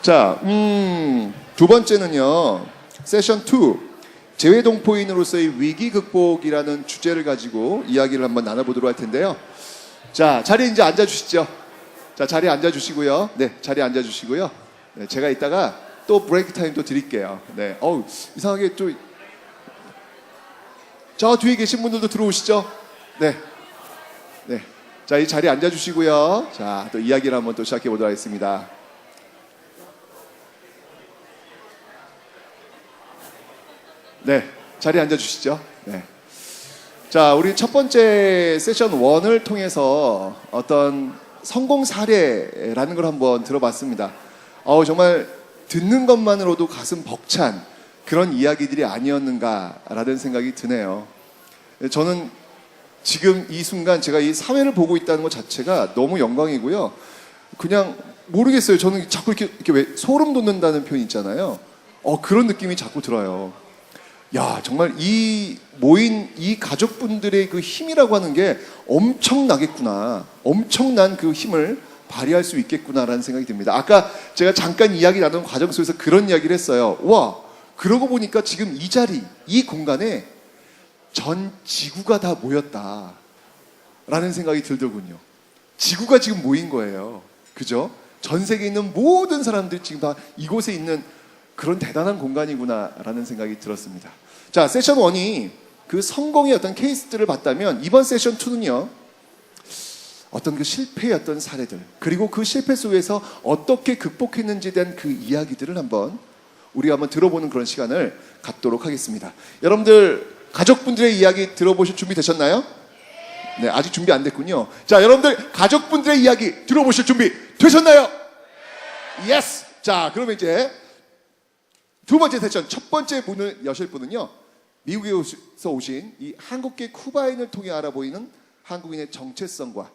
자, 두 번째는요. 세션 2. 재외동포인으로서의 위기 극복이라는 주제를 가지고 이야기를 한번 나눠보도록 할 텐데요. 자, 자리에 이제 앉아주시죠. 자, 자리에 앉아주시고요. 네, 자리에 앉아주시고요. 네, 제가 이따가 또 브레이크 타임도 드릴게요. 네, 이상하게 또 저 뒤에 계신 분들도 들어오시죠. 네, 네. 자, 이 자리에 앉아주시고요. 자, 또 이야기를 한번 또 시작해 보도록 하겠습니다. 네, 자리에 앉아주시죠. 네. 자, 우리 첫 번째 세션 1을 통해서 어떤 성공 사례라는 걸 한번 들어봤습니다. 정말 듣는 것만으로도 가슴 벅찬 그런 이야기들이 아니었는가라는 생각이 드네요. 저는 지금 이 순간 제가 이 사회를 보고 있다는 것 자체가 너무 영광이고요. 그냥 모르겠어요. 저는 자꾸 이렇게 왜 소름 돋는다는 표현 있잖아요. 그런 느낌이 자꾸 들어요. 야, 정말 이 모인 이 가족분들의 그 힘이라고 하는 게 엄청나겠구나. 엄청난 그 힘을 발휘할 수 있겠구나라는 생각이 듭니다. 아까 제가 잠깐 이야기 나눈 과정 속에서 그런 이야기를 했어요. 와, 그러고 보니까 지금 이 자리, 이 공간에 전 지구가 다 모였다라는 생각이 들더군요. 지구가 지금 모인 거예요. 그죠? 전 세계에 있는 모든 사람들이 지금 다 이곳에 있는 그런 대단한 공간이구나라는 생각이 들었습니다. 자, 세션 1이 그 성공의 어떤 케이스들을 봤다면 이번 세션 2는요. 어떤 그 실패의 사례들 그리고 그 실패 속에서 어떻게 극복했는지에 대한 그 이야기들을 우리가 한번 들어보는 그런 시간을 갖도록 하겠습니다. 여러분들 가족분들의 이야기 들어보실 준비 되셨나요? 네, 아직 준비 안 됐군요. 자, 여러분들 가족분들의 이야기 들어보실 준비 되셨나요? 예스! 자, 그러면 이제 두 번째 세션 첫 번째 문을 여실 분은요. 미국에서 오신 이 한국계 쿠바인을 통해 알아보이는 한국인의 정체성과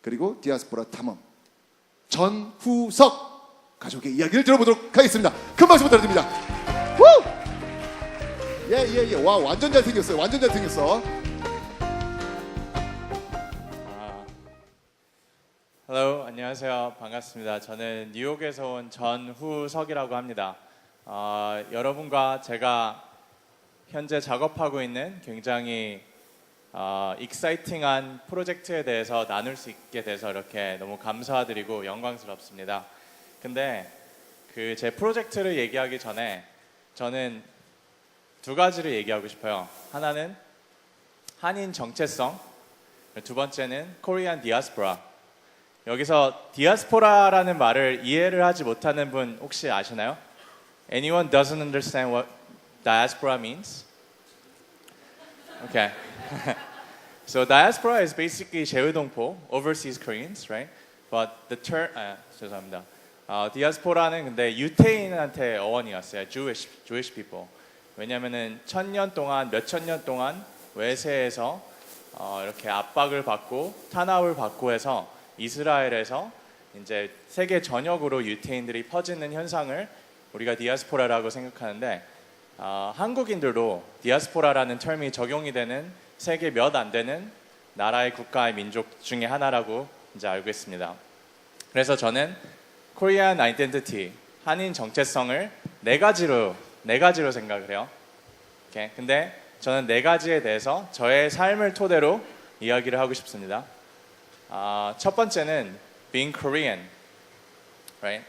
그리고 디아스포라 탐험 전후석 가족의 이야기를 들어보도록 하겠습니다. 큰 박수 부탁드립니다. 예. 와, 완전 잘생겼어요. 완전 잘생겼어. Hello, 안녕하세요. 반갑습니다. 저는 뉴욕에서 온 전후석이라고 합니다. 여러분과 제가 현재 작업하고 있는 굉장히 익사이팅한 프로젝트에 대해서 나눌 수 있게 돼서 이렇게 너무 감사드리고 영광스럽습니다. 근데 그 제 프로젝트를 얘기하기 전에 저는 두 가지를 얘기하고 싶어요. 하나는 한인 정체성, 두 번째는 코리안 디아스포라. 여기서 디아스포라라는 말을 이해를 하지 못하는 분 혹시 아시나요? Anyone doesn't understand what diaspora means? Okay. So diaspora is basically 재외동포, overseas Koreans, right? But the term, 죄송합니다. 디아스포라는 근데 유태인한테 어원이었어요. Jewish people. 왜냐면은 몇천 년 동안 외세에서 이렇게 압박을 받고 탄압을 받고 해서 이스라엘에서 이제 세계 전역으로 유태인들이 퍼지는 현상을 우리가 디아스포라라고 생각하는데 한국인들도 디아스포라라는 term이 적용이 되는 세계 몇 안 되는 나라의 국가의 민족 중에 하나라고 이제 알고 있습니다. 그래서 저는 코리안 아이덴티티, 한인 정체성을 네 가지로 생각을 해요. Okay. 근데 저는 네 가지에 대해서 저의 삶을 토대로 이야기를 하고 싶습니다. 첫 번째는 being Korean, right?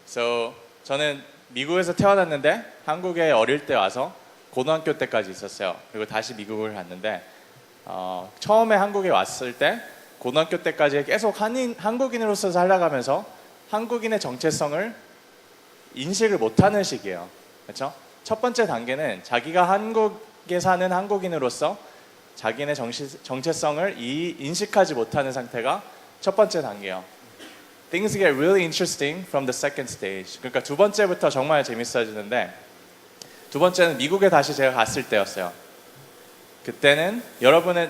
So 저는 미국에서 태어났는데 한국에 어릴 때 와서 고등학교 때까지 있었어요. 그리고 다시 미국을 갔는데 처음에 한국에 왔을 때 고등학교 때까지 계속 한국인으로서 살아가면서 한국인의 정체성을 인식을 못하는 시기예요. 그렇죠? 첫 번째 단계는 자기가 한국에 사는 한국인으로서 자기네 정체성을 인식하지 못하는 상태가 첫 번째 단계예요. Things get really interesting from the second stage. 그러니까 두 번째부터 정말 재밌어지는데 두 번째는 미국에 다시 제가 갔을 때였어요. 그때는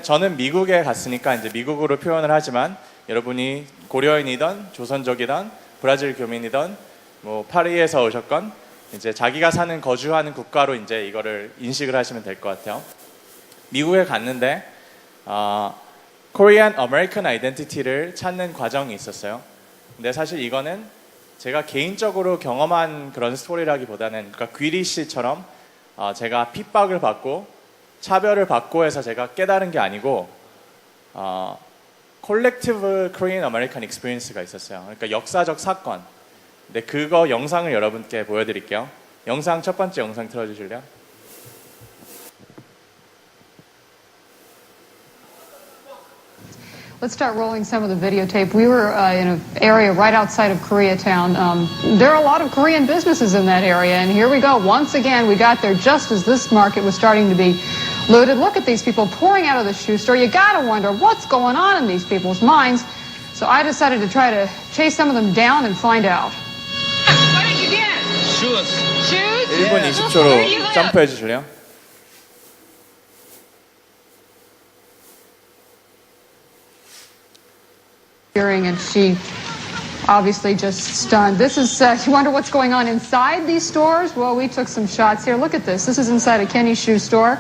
저는 미국에 갔으니까 이제 미국으로 표현을 하지만 여러분이 고려인이든 조선족이든 브라질 교민이든 뭐 파리에서 오셨건 이제 자기가 거주하는 국가로 이제 이거를 인식을 하시면 될 것 같아요. 미국에 갔는데 Korean American Identity를 찾는 과정이 있었어요. 근데 사실 이거는 제가 개인적으로 경험한 그런 스토리라기보다는 그러니까 귀리 씨처럼 제가 핍박을 받고 차별을 받고 해서 제가 깨달은 게 아니고 콜렉티브 코리안 아메리칸 익스피리언스가 있었어요. 그러니까 역사적 사건. 근데 그거 영상을 여러분께 보여드릴게요. 영상 첫 번째 영상 틀어주실래요? Let's start rolling some of the videotape. We were in an area right outside of Koreatown. There are a lot of Korean businesses in that area, and here we go. Once again, we got there just as this market was starting to be looted. Look at these people pouring out of the shoe store. You gotta wonder what's going on in these people's minds. So I decided to try to chase some of them down and find out. What did you get? Shoes. Shoes? 1분 Where do you 20초로 live? 점프해 주실래요? And she obviously just stunned. This is, you wonder what's going on inside these stores? Well, we took some shots here. Look at this. This is inside a Kenny shoe store.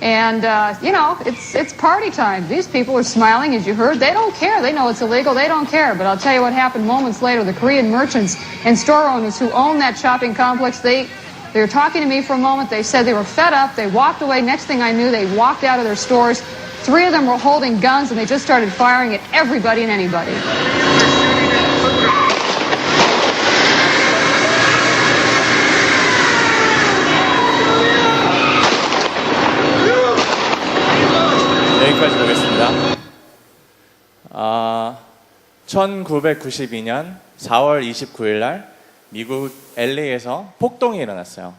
And, you know, it's party time. These people are smiling, as you heard. They don't care. They know it's illegal. They don't care. But I'll tell you what happened moments later. The Korean merchants and store owners who own that shopping complex, they were talking to me for a moment. They said they were fed up. They walked away. Next thing I knew, they walked out of their stores. 3 of them were holding guns, and they just started firing at everybody and anybody. 여기까지 보겠습니다. 1992년 4월 29일 날 미국 LA에서 폭동이 일어났어요.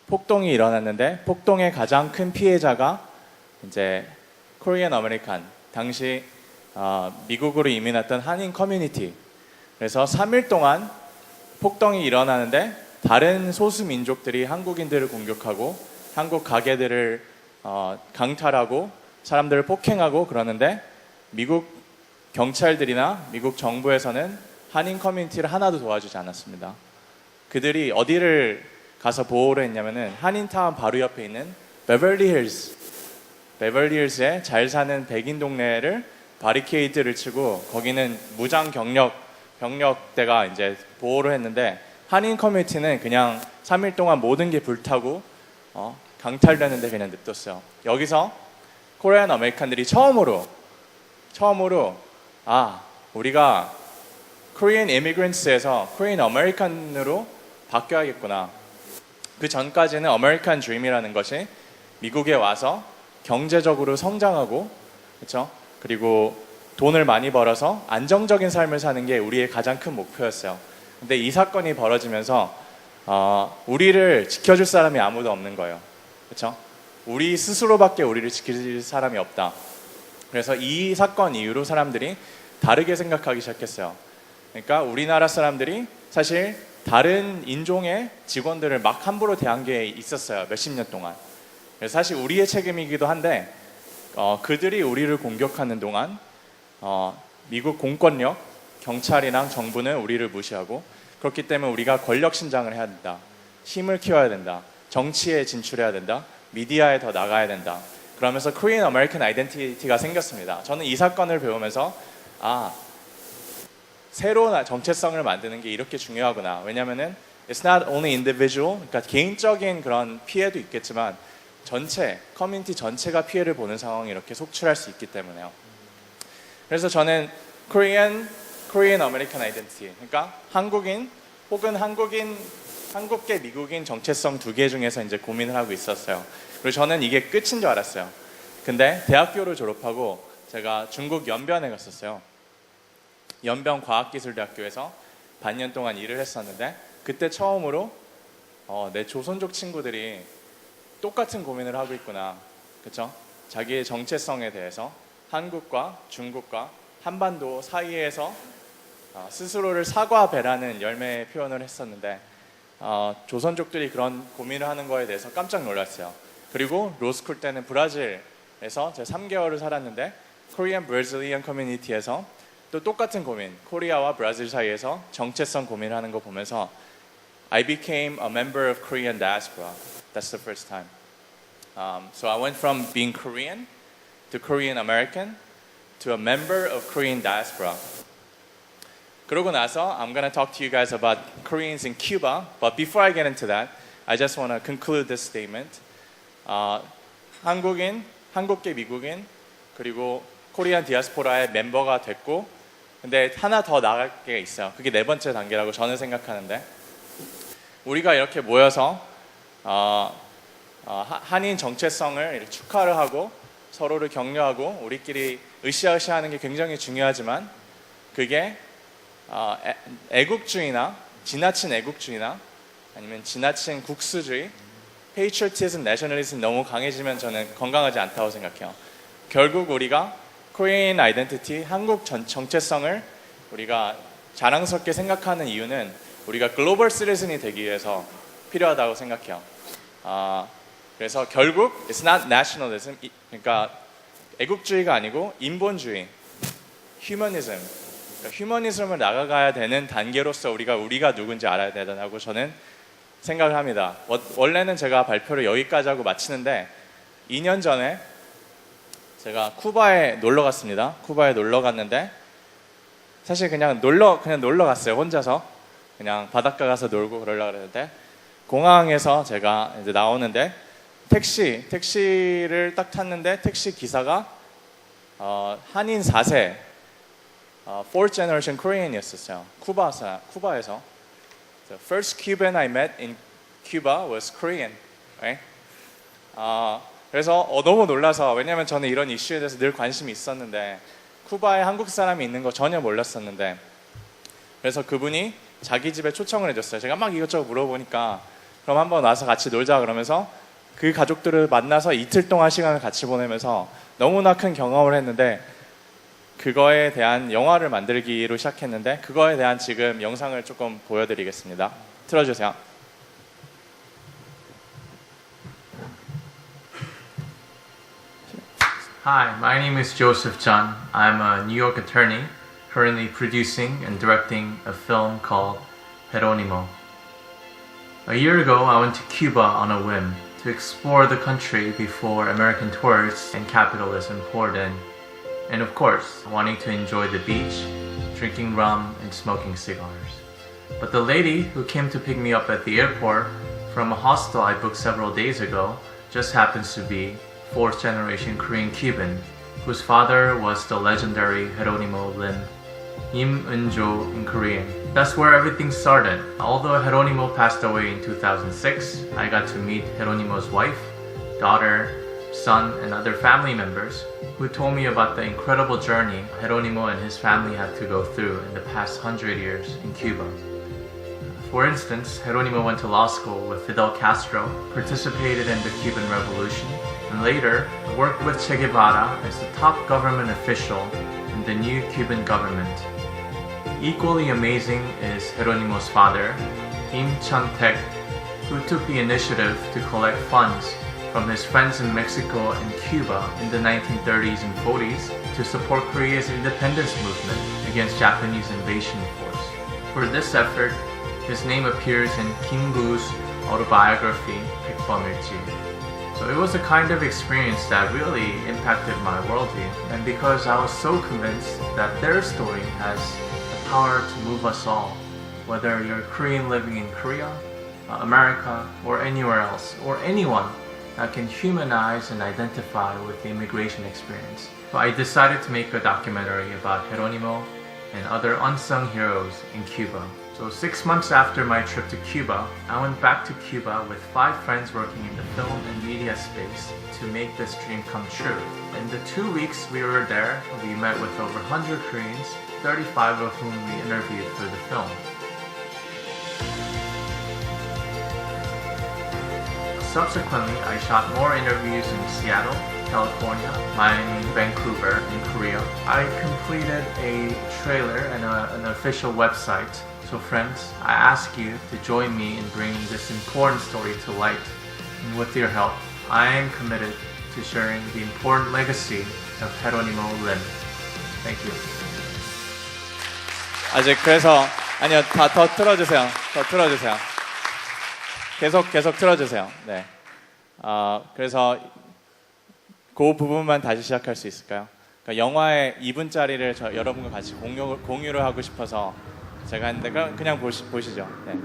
폭동이 일어났는데 폭동의 가장 큰 피해자가 이제 코리안 아메리칸, 당시 미국으로 이민 왔던 한인 커뮤니티. 그래서 3일 동안 폭동이 일어나는데 다른 소수 민족들이 한국인들을 공격하고 한국 가게들을 강탈하고 사람들을 폭행하고 그러는데 미국 경찰들이나 미국 정부에서는 한인 커뮤니티를 하나도 도와주지 않았습니다. 그들이 어디를 가서 보호를 했냐면은 한인타운 바로 옆에 있는 베벌리힐스에 잘 사는 백인 동네를 바리케이드를 치고 거기는 무장 병력대가 이제 보호를 했는데 한인 커뮤니티는 그냥 3일 동안 모든 게 불타고 강탈되는데 그냥 냅뒀어요. 여기서 코리안 아메리칸들이 처음으로 우리가 코리안 이미그런트스에서 코리안 아메리칸으로 바뀌어야겠구나. 그 전까지는 아메리칸 드림이라는 것이 미국에 와서 경제적으로 성장하고 그렇죠? 그리고 돈을 많이 벌어서 안정적인 삶을 사는 게 우리의 가장 큰 목표였어요. 근데 이 사건이 벌어지면서 우리를 지켜줄 사람이 아무도 없는 거예요. 그렇죠? 우리 스스로밖에 우리를 지킬 사람이 없다. 그래서 이 사건 이후로 사람들이 다르게 생각하기 시작했어요. 그러니까 우리나라 사람들이 사실 다른 인종의 직원들을 막 함부로 대한 게 있었어요. 몇십 년 동안. 그래서 사실 우리의 책임이기도 한데 그들이 우리를 공격하는 동안 미국 공권력, 경찰이랑 정부는 우리를 무시하고 그렇기 때문에 우리가 권력 신장을 해야 된다. 힘을 키워야 된다. 정치에 진출해야 된다. 미디어에 더 나가야 된다. 그러면서 Korean American Identity가 생겼습니다. 저는 이 사건을 배우면서 새로운 정체성을 만드는 게 이렇게 중요하구나. 왜냐면은 it's not only individual, 그러니까 개인적인 그런 피해도 있겠지만 전체, 커뮤니티 전체가 피해를 보는 상황이 이렇게 속출할 수 있기 때문에요. 그래서 저는 Korean American Identity, 그러니까 한국인 혹은 한국계 미국인 정체성 2개 중에서 이제 고민을 하고 있었어요. 그리고 저는 이게 끝인 줄 알았어요. 근데 대학교를 졸업하고 제가 중국 연변에 갔었어요. 연변 과학기술대학교에서 반년 동안 일을 했었는데 그때 처음으로 내 조선족 친구들이 똑같은 고민을 하고 있구나. 그렇죠? 자기의 정체성에 대해서 한국과 중국과 한반도 사이에서 스스로를 사과배라는 열매 표현을 했었는데 조선족들이 그런 고민을 하는 거에 대해서 깜짝 놀랐어요. 그리고 로스쿨 때는 브라질에서 제가 3개월을 살았는데 Korean Brazilian Community에서 또 똑같은 고민, 코리아와 브라질 사이에서 정체성 고민을 하는 거 보면서 I became a member of Korean diaspora. That's the first time. So I went from being Korean to Korean American to a member of Korean diaspora. 그러고 나서 I'm gonna talk to you guys about Koreans in Cuba. But before I get into that, I just want to conclude this statement. 한국인, 한국계 미국인, 그리고 코리안 디아스포라의 멤버가 됐고, 근데 하나 더 나갈 게 있어요. 그게 네 번째 단계라고 저는 생각하는데, 우리가 이렇게 모여서 한인 정체성을 이렇게 축하를 하고 서로를 격려하고 우리끼리 으쌰으쌰하는 게 굉장히 중요하지만, 그게 애국주의나 지나친 애국주의나 아니면 지나친 국수주의, patriotism, nationalism 너무 강해지면 저는 건강하지 않다고 생각해요. 결국 우리가 Korean identity, 한국 정체성을 우리가 자랑스럽게 생각하는 이유는 우리가 글로벌 시티즌이 되기 위해서 필요하다고 생각해요. 그래서 결국 it's not nationalism, 그러니까 애국주의가 아니고 인본주의, humanism, 그러니까 휴머니즘을 나아가야 되는 단계로서 우리가 누군지 알아야 되다고 저는 생각을 합니다. 원래는 제가 발표를 여기까지 하고 마치는데 2년 전에 제가 쿠바에 놀러 갔습니다. 쿠바에 놀러 갔는데 사실 그냥 놀러 갔어요. 혼자서 그냥 바닷가 가서 놀고 그러려고 그랬는데 공항에서 제가 이제 나오는데 택시를 딱 탔는데 택시 기사가 한인 4세 fourth generation Korean이었어요. 쿠바에서. The first Cuban I met in Cuba was Korean. Right? 그래서 너무 놀라서, 왜냐면 저는 이런 이슈에 대해서 늘 관심이 있었는데 쿠바에 한국 사람이 있는 거 전혀 몰랐었는데, 그래서 그분이 자기 집에 초청을 해줬어요. 제가 막 이것저것 물어보니까 그럼 한번 와서 같이 놀자 그러면서 그 가족들을 만나서 이틀 동안 시간을 같이 보내면서 너무나 큰 경험을 했는데, 그거에 대한 영화를 만들기로 시작했는데 그거에 대한 지금 영상을 조금 보여드리겠습니다. 틀어주세요. Hi, my name is Joseph Chun. I'm a New York attorney, currently producing and directing a film called Geronimo. A year ago, I went to Cuba on a whim to explore the country before American tourists and capitalism poured in. And of course, wanting to enjoy the beach, drinking rum, and smoking cigars. But the lady who came to pick me up at the airport from a hostel I booked several days ago just happens to be fourth generation Korean Cuban, whose father was the legendary Geronimo Lim, Im Eun-jo in Korean. That's where everything started. Although Geronimo passed away in 2006, I got to meet Geronimo's wife, daughter, son, and other family members who told me about the incredible journey Geronimo and his family had to go through in the past 100 years in Cuba. For instance, Geronimo went to law school with Fidel Castro, participated in the Cuban Revolution, and later worked with Che Guevara as the top government official in the new Cuban government. Equally amazing is Geronimo's father, Im Chun-taek, who took the initiative to collect funds from his friends in Mexico and Cuba in the 1930s and 40s to support Korea's independence movement against Japanese invasion force. For this effort, his name appears in Kim Goo's autobiography, 백범일지. So it was a kind of experience that really impacted my worldview, and because I was so convinced that their story has the power to move us all, whether you're Korean living in Korea, America, or anywhere else, or anyone that can humanize and identify with the immigration experience. So I decided to make a documentary about Geronimo and other unsung heroes in Cuba. So 6 months after my trip to Cuba, I went back to Cuba with 5 friends working in the film and media space to make this dream come true. In the 2 weeks we were there, we met with over 100 Koreans, 35 of whom we interviewed for the film. Subsequently, I shot more interviews in Seattle, California, Miami, Vancouver, and Korea. I completed a trailer and an official website. So friends, I ask you to join me in bringing this important story to light. And with your help, I am committed to sharing the important legacy of Geronimo Lim. Thank you. 아직 그래서 아니요, 더 틀어주세요. 더 틀어주세요. 계속 틀어주세요. 네. 그래서 그 부분만 다시 시작할 수 있을까요? 그러니까 영화의 2분짜리를 여러분과 같이 공유를 하고 싶어서 제가 했는데 그냥 보시죠. 네.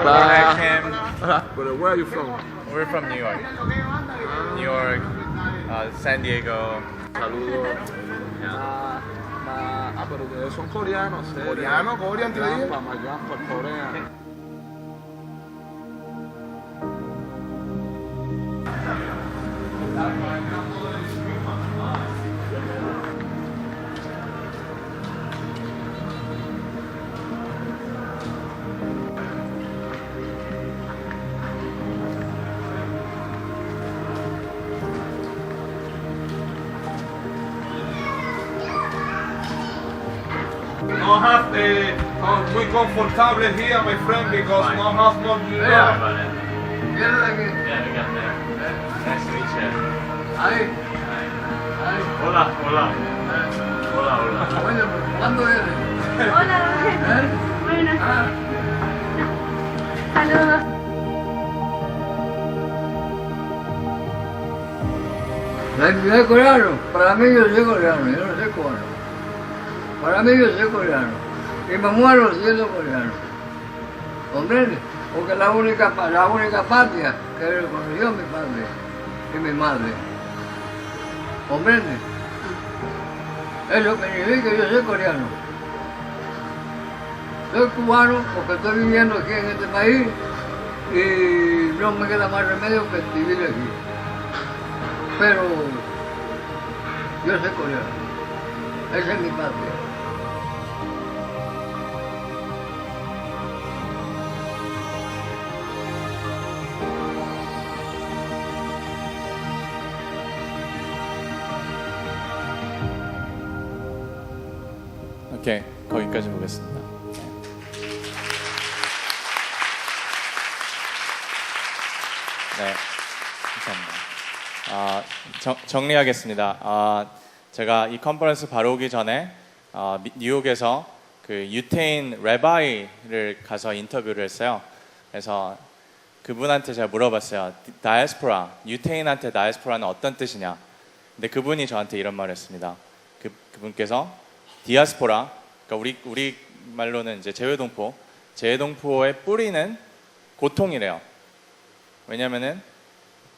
Jorge, Kim. But where are you from? We're from New York. New York, San Diego. Saludos. Pero son coreanos. Coreano, Korean te dije. Mayampa, Corea. No have muy comfortable here, my friend, because no have more Yeah, we got there. Nice to meet you. Hola, hola. Hola, hola. Hola. Buenas. Saludos. ¿Es coreano? Para mí yo soy coreano, yo no soy cubano. Para mí yo soy coreano. Y me muero siendo coreano. ¿Comprende? Porque la única patria que reconoció mi padre y mi madre. ¿Comprende? Eso significa que yo soy coreano. Soy cubano porque estoy viviendo aquí en este país y no me queda más remedio que vivir aquí. Pero yo soy coreano. Esa es mi patria. 오케이, 거기까지 보겠습니다. 네, 감사합니다. 정리하겠습니다. 제가 이 컨퍼런스 바로 오기 전에 뉴욕에서 그 유태인 레바이를 가서 인터뷰를 했어요. 그래서 그분한테 제가 물어봤어요. 다이아스포라, 유태인한테 다이아스포라는 어떤 뜻이냐? 근데 그분이 저한테 이런 말을 했습니다. 그분께서 디아스포라, 그러니까 우리 말로는 이제 재외동포의 뿌리는 고통이래요. 왜냐면은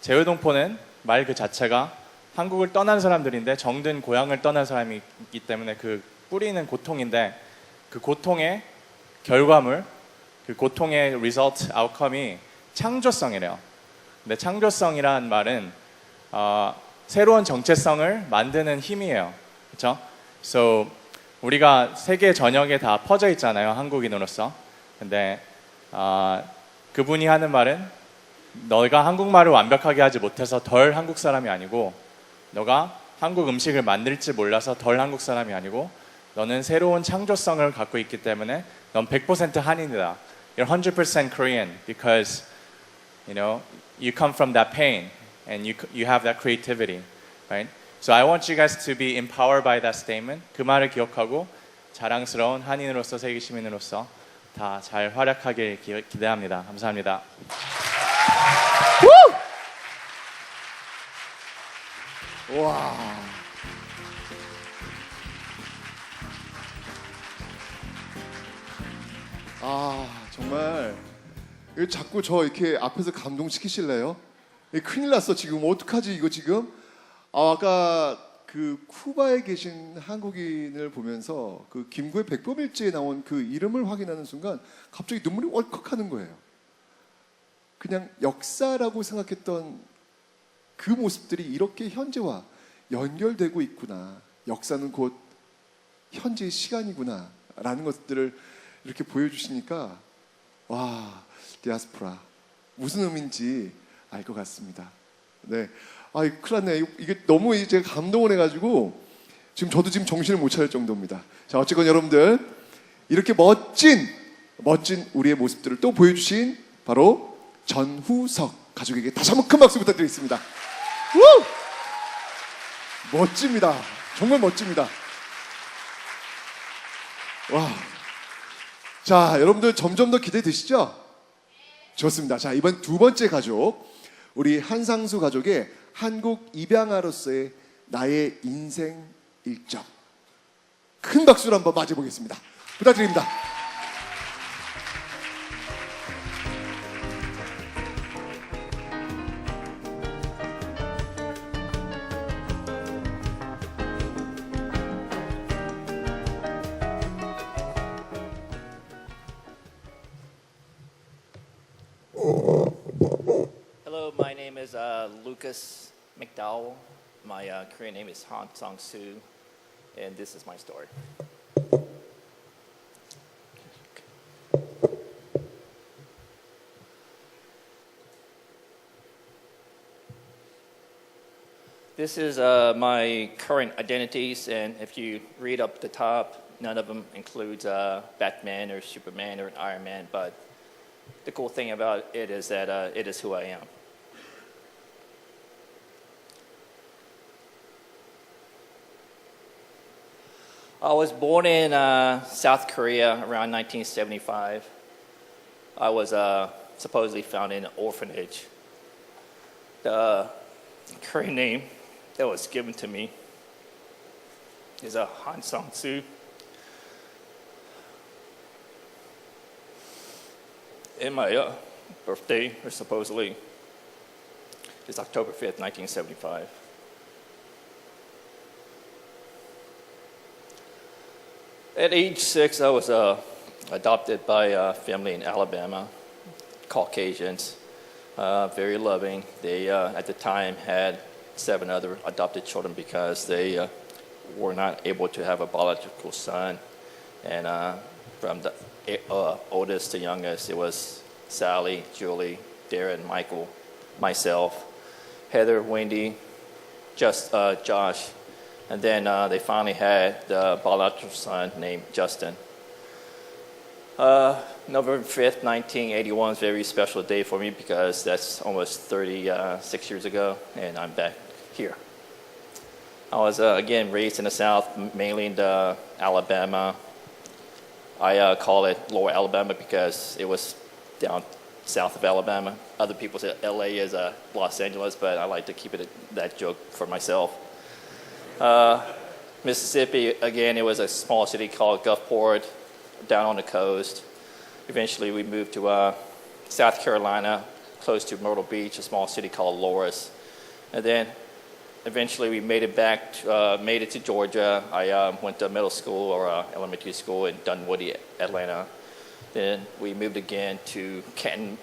재외동포는 말 그 자체가 한국을 떠난 사람들인데 정든 고향을 떠난 사람이기 때문에 그 뿌리는 고통인데 그 고통의 결과물, 그 고통의 result, outcome이 창조성이래요. 근데 창조성이란 말은 새로운 정체성을 만드는 힘이에요. 그렇죠? So 우리가 세계 전역에 다 퍼져 있잖아요, 한국인으로서. 근데 그분이 하는 말은 너가 한국말을 완벽하게 하지 못해서 덜 한국 사람이 아니고, 너가 한국 음식을 만들지 몰라서 덜 한국 사람이 아니고, 너는 새로운 창조성을 갖고 있기 때문에 넌 100% 한인이다. You're 100% Korean because you know you come from that pain and you have that creativity, right? So I want you guys to be empowered by that statement. 그 말을 기억하고 자랑스러운 한인으로서, 세계 시민으로서 다 잘 활약하길 기대합니다. 감사합니다. 와. 정말 이거 자꾸 저 이렇게 앞에서 감동시키실래요? 큰일 났어 지금. 어떡하지 이거 지금? 아까 그 쿠바에 계신 한국인을 보면서 그 김구의 백범일지에 나온 그 이름을 확인하는 순간 갑자기 눈물이 월컥하는 거예요. 그냥 역사라고 생각했던 그 모습들이 이렇게 현재와 연결되고 있구나. 역사는 곧 현재의 시간이구나 라는 것들을 이렇게 보여주시니까 와, 디아스포라 무슨 의미인지 알 것 같습니다. 네, 큰일 났네. 이게 너무 제가 감동을 해가지고 지금 저도 지금 정신을 못 차릴 정도입니다. 자, 어쨌건 여러분들 이렇게 멋진 우리의 모습들을 또 보여주신 바로 전후석 가족에게 다시 한번 큰 박수 부탁드리겠습니다. 우! 멋집니다. 정말 멋집니다. 와. 자, 여러분들 점점 더 기대되시죠? 좋습니다. 자, 이번 두 번째 가족, 우리 한상수 가족의 한국 입양아로서의 나의 인생 일정. 큰 박수로 한번 맞이보겠습니다. 부탁드립니다. Hello, my name is Lucas McDowell. My Korean name is Han Sang-soo, and this is my story. This is my current identities, and if you read up the top, none of them includes Batman or Superman or an Iron Man, but the cool thing about it is that it is who I am. I was born in South Korea around 1975. I was supposedly found in an orphanage. The Korean name that was given to me is Han Sang-soo. And my birthday, or supposedly, is October 5th, 1975. At age 6, I was adopted by a family in Alabama, Caucasians, very loving. They, at the time, had 7 other adopted children because they were not able to have a biological son. And from the oldest to youngest, it was Sally, Julie, Darren, Michael, myself, Heather, Wendy, Josh. And then they finally had the biological son named Justin. November 5th, 1981 is a very special day for me because that's almost 36 years ago, and I'm back here. I was, again, raised in the South, mainly in Alabama. I call it Lower Alabama because it was down south of Alabama. Other people say LA is Los Angeles, but I like to keep it that joke for myself. Mississippi, again, it was a small city called Gulfport, down on the coast. Eventually, we moved to South Carolina, close to Myrtle Beach, a small city called Loris. And then, eventually, we made it to Georgia. I went to middle school or elementary school in Dunwoody, Atlanta. Then we moved again to Canton,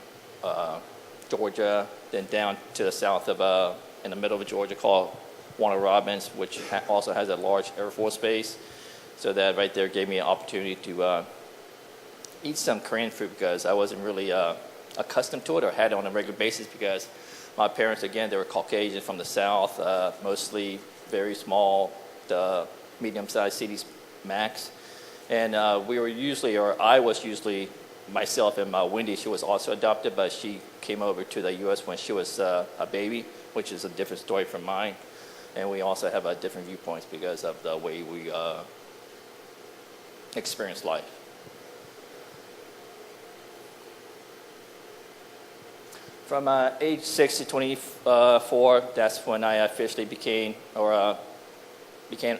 Georgia, then down to the south of, in the middle of Georgia called Warner Robins, which also has a large Air Force base. So that right there gave me an opportunity to eat some Korean food because I wasn't really accustomed to it or had it on a regular basis because my parents, again, they were Caucasian from the South, mostly very small, medium-sized cities max. And we were usually, or I was usually, myself and Wendy, she was also adopted, but she came over to the U.S. when she was a baby, which is a different story from mine. And we also have different viewpoints because of the way we experience life. From age 6 to 24, that's when I officially became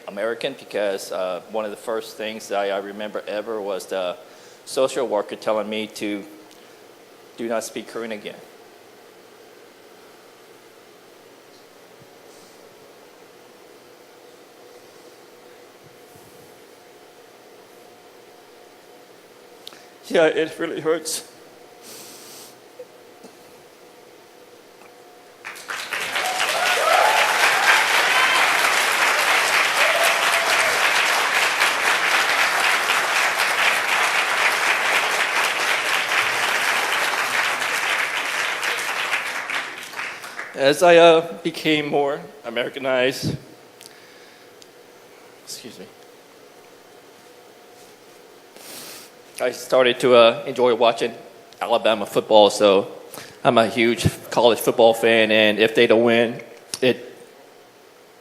American because one of the first things that I remember ever was the social worker telling me to do not speak Korean again. Yeah, it really hurts. As I became more Americanized, excuse me, I started to enjoy watching Alabama football, so I'm a huge college football fan, and if they don't win, it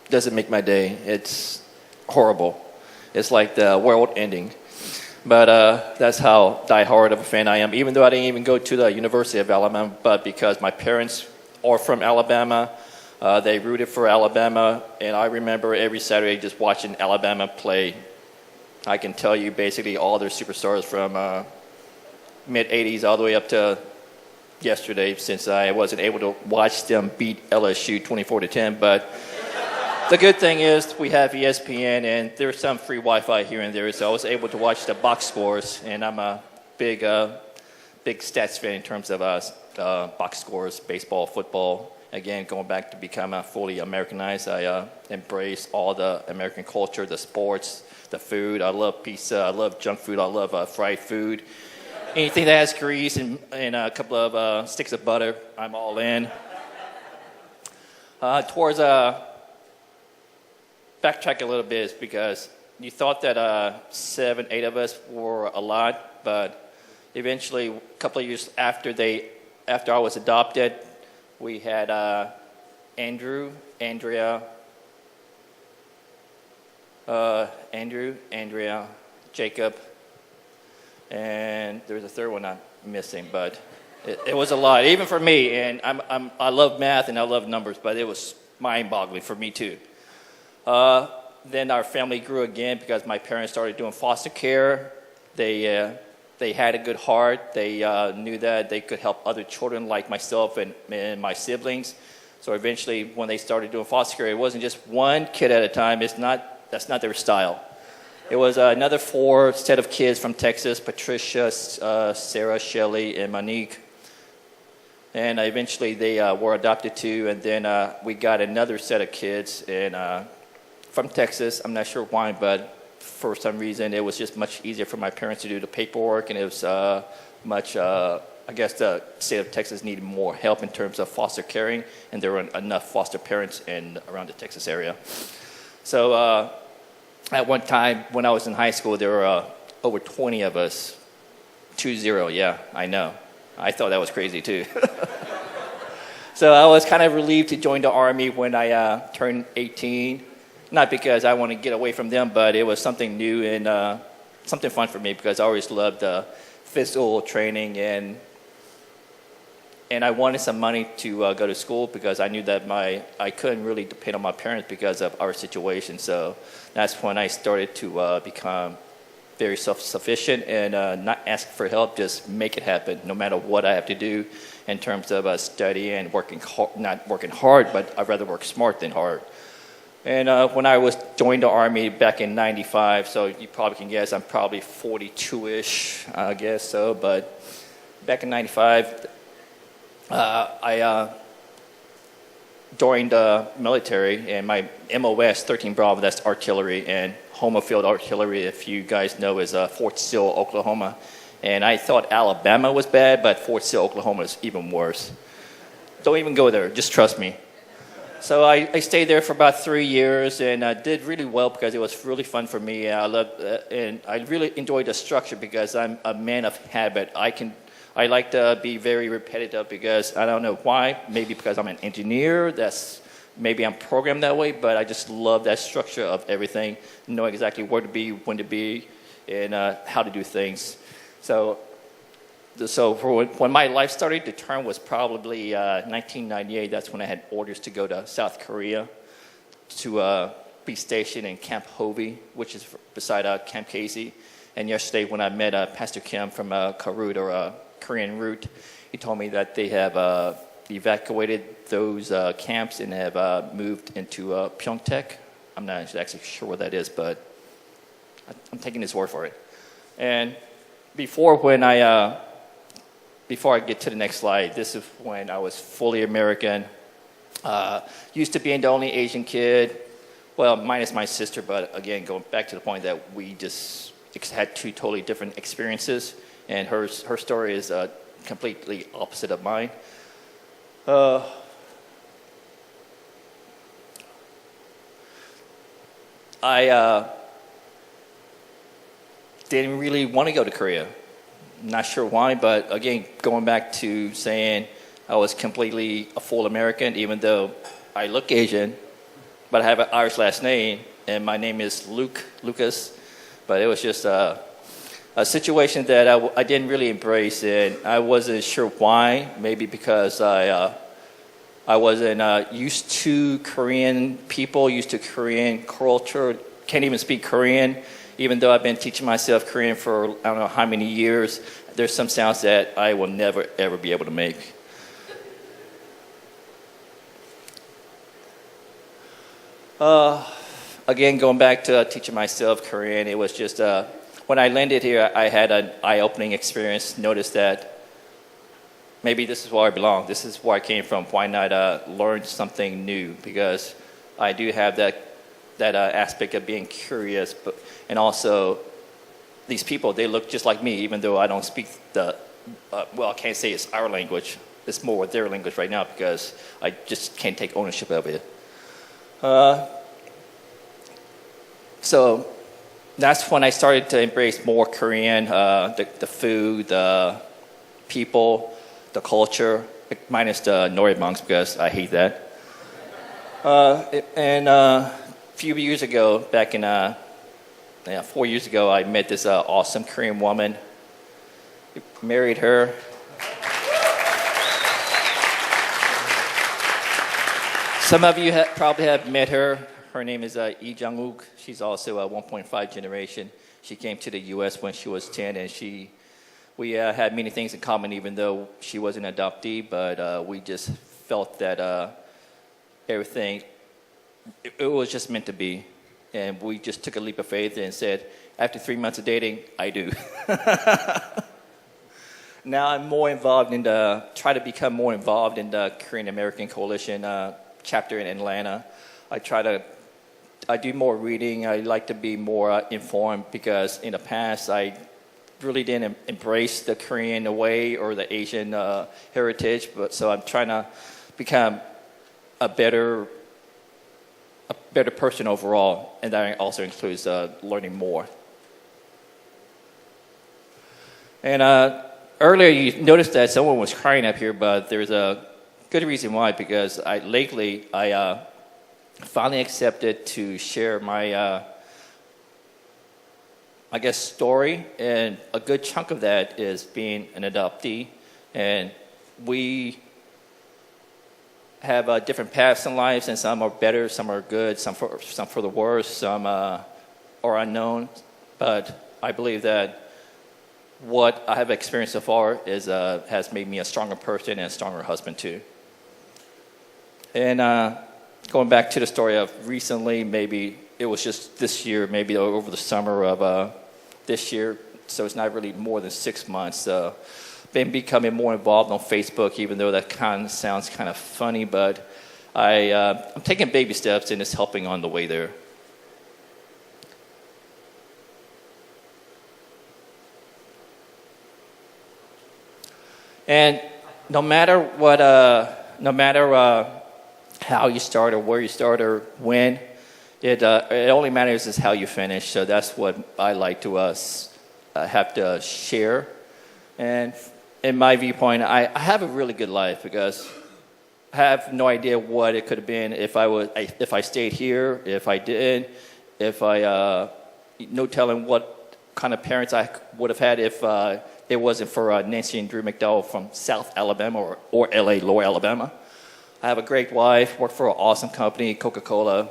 doesn't make my day. It's horrible. It's like the world ending. But that's how diehard of a fan I am. Even though I didn't even go to the University of Alabama, but because my parents are from Alabama, they rooted for Alabama, and I remember every Saturday just watching Alabama play. I can tell you basically all their superstars from mid-'80s all the way up to yesterday, since I wasn't able to watch them beat LSU 24-10. But the good thing is we have ESPN, and there's some free Wi-Fi here and there, so I was able to watch the box scores, and I'm a big stats fan in terms of box scores, baseball, football. Again, going back to become fully Americanized, I embrace all the American culture, the sports, the food. I love pizza. I love junk food. I love fried food. Anything that has grease and a couple of sticks of butter, I'm all in. Backtrack a little bit, because you thought that 7, 8 of us were a lot, but eventually, a couple of years after I was adopted, we had Andrew, Andrea, Jacob, and there's a third one I'm missing, but it was a lot, even for me. And I love math and I love numbers, but it was mind-boggling for me too. Then our family grew again because my parents started doing foster care. They had a good heart. They knew that they could help other children like myself and my siblings. So eventually, when they started doing foster care, it wasn't just one kid at a time. That's not their style. It was another 4 set of kids from Texas: Patricia, Sarah, Shelley, and Monique. And eventually, they were adopted too. And then we got another set of kids from Texas. I'm not sure why, but for some reason, it was just much easier for my parents to do the paperwork, and it was I guess the state of Texas needed more help in terms of foster caring, and there were enough foster parents around the Texas area. So at one time, when I was in high school, there were over 20 of us. 20, yeah, I know. I thought that was crazy too. So I was kind of relieved to join the Army when I turned 18. Not because I want to get away from them, but it was something new and something fun for me, because I always loved physical training, and I wanted some money to go to school, because I knew that I couldn't really depend on my parents because of our situation. So that's when I started to become very self-sufficient and not ask for help, just make it happen, no matter what I have to do in terms of studying and not working hard, but I'd rather work smart than hard. And when I joined the Army back in '95, so you probably can guess I'm probably 42-ish, I guess so. But back in '95, I joined the military, and my MOS 13 Bravo, that's artillery, and Homa Field Artillery, if you guys know, is Fort Sill, Oklahoma. And I thought Alabama was bad, but Fort Sill, Oklahoma is even worse. Don't even go there, just trust me. So I stayed there for about 3 years, and did really well because it was really fun for me. And I really enjoyed the structure because I'm a man of habit. I like to be very repetitive because I don't know why. Maybe because I'm an engineer. Maybe I'm programmed that way, but I just love that structure of everything. Know exactly where to be, when to be, and how to do things. So for when my life started to turn was probably 1998. That's when I had orders to go to South Korea to be stationed in Camp Hovey, which is beside Camp Casey. And yesterday when I met Pastor Kim from Karut, or Korean Root, he told me that they have evacuated those camps and have moved into Pyeongtaek. I'm not actually sure what that is, but I'm taking his word for it. And before I get to the next slide, this is when I was fully American. Used to being the only Asian kid, well, minus my sister, but again, going back to the point that we just had 2 totally different experiences, and her story is completely opposite of mine. I didn't really want to go to Korea. Not sure why, but again, going back to saying I was completely a full American, even though I look Asian, but I have an Irish last name, and my name is Lucas. But it was just a situation that I didn't really embrace, and I wasn't sure why. Maybe because I wasn't used to Korean people, used to Korean culture, can't even speak Korean, even though I've been teaching myself Korean for I don't know how many years. There's some sounds that I will never, ever be able to make. Again, going back to teaching myself Korean, it was just, when I landed here, I had an eye-opening experience, noticed that maybe this is where I belong, this is where I came from, why not learn something new? Because I do have that aspect of being curious, and also these people, they look just like me, even though I don't speak well, I can't say it's our language. It's more their language right now because I just can't take ownership of it. So that's when I started to embrace more Korean, the food, the people, the culture, minus the noraebangs because I hate that. And a few years ago, back in 4 years ago, I met this awesome Korean woman. Married her. Some of you probably have met her. Her name is Lee Jung-wook. She's also a 1.5 generation. She came to the U.S. when she was 10, and we had many things in common, even though she was an adoptee. But we just felt that everything, it was just meant to be. And we just took a leap of faith and said, after 3 months of dating, I do. Now I'm more involved try to become more involved in the Korean American Coalition chapter in Atlanta. I do more reading. I like to be more informed because in the past I really didn't embrace the Korean way or the Asian heritage. So I'm trying to become a better person overall, and that also includes learning more. And earlier you noticed that someone was crying up here, but there's a good reason why, because lately I finally accepted to share my I guess story, and a good chunk of that is being an adoptee, and we have different paths in life, and some are better, some are good, some for the worse, some are unknown. But I believe that what I have experienced so far has made me a stronger person and a stronger husband too. And going back to the story of recently, maybe it was just this year, maybe over the summer of this year, so it's not really more than 6 months. Been becoming more involved on Facebook, even though that sounds kind of funny, but I'm taking baby steps and it's helping on the way there. And no matter how you start or where you start or when, it only matters is how you finish. So that's what I like to have to share. And in my viewpoint, I have a really good life because I have no idea what it could have been if I stayed here, if I didn't, no telling what kind of parents I would have had if it wasn't for Nancy and Drew McDowell from South Alabama or LA, Lower Alabama. I have a great wife, work for an awesome company, Coca-Cola.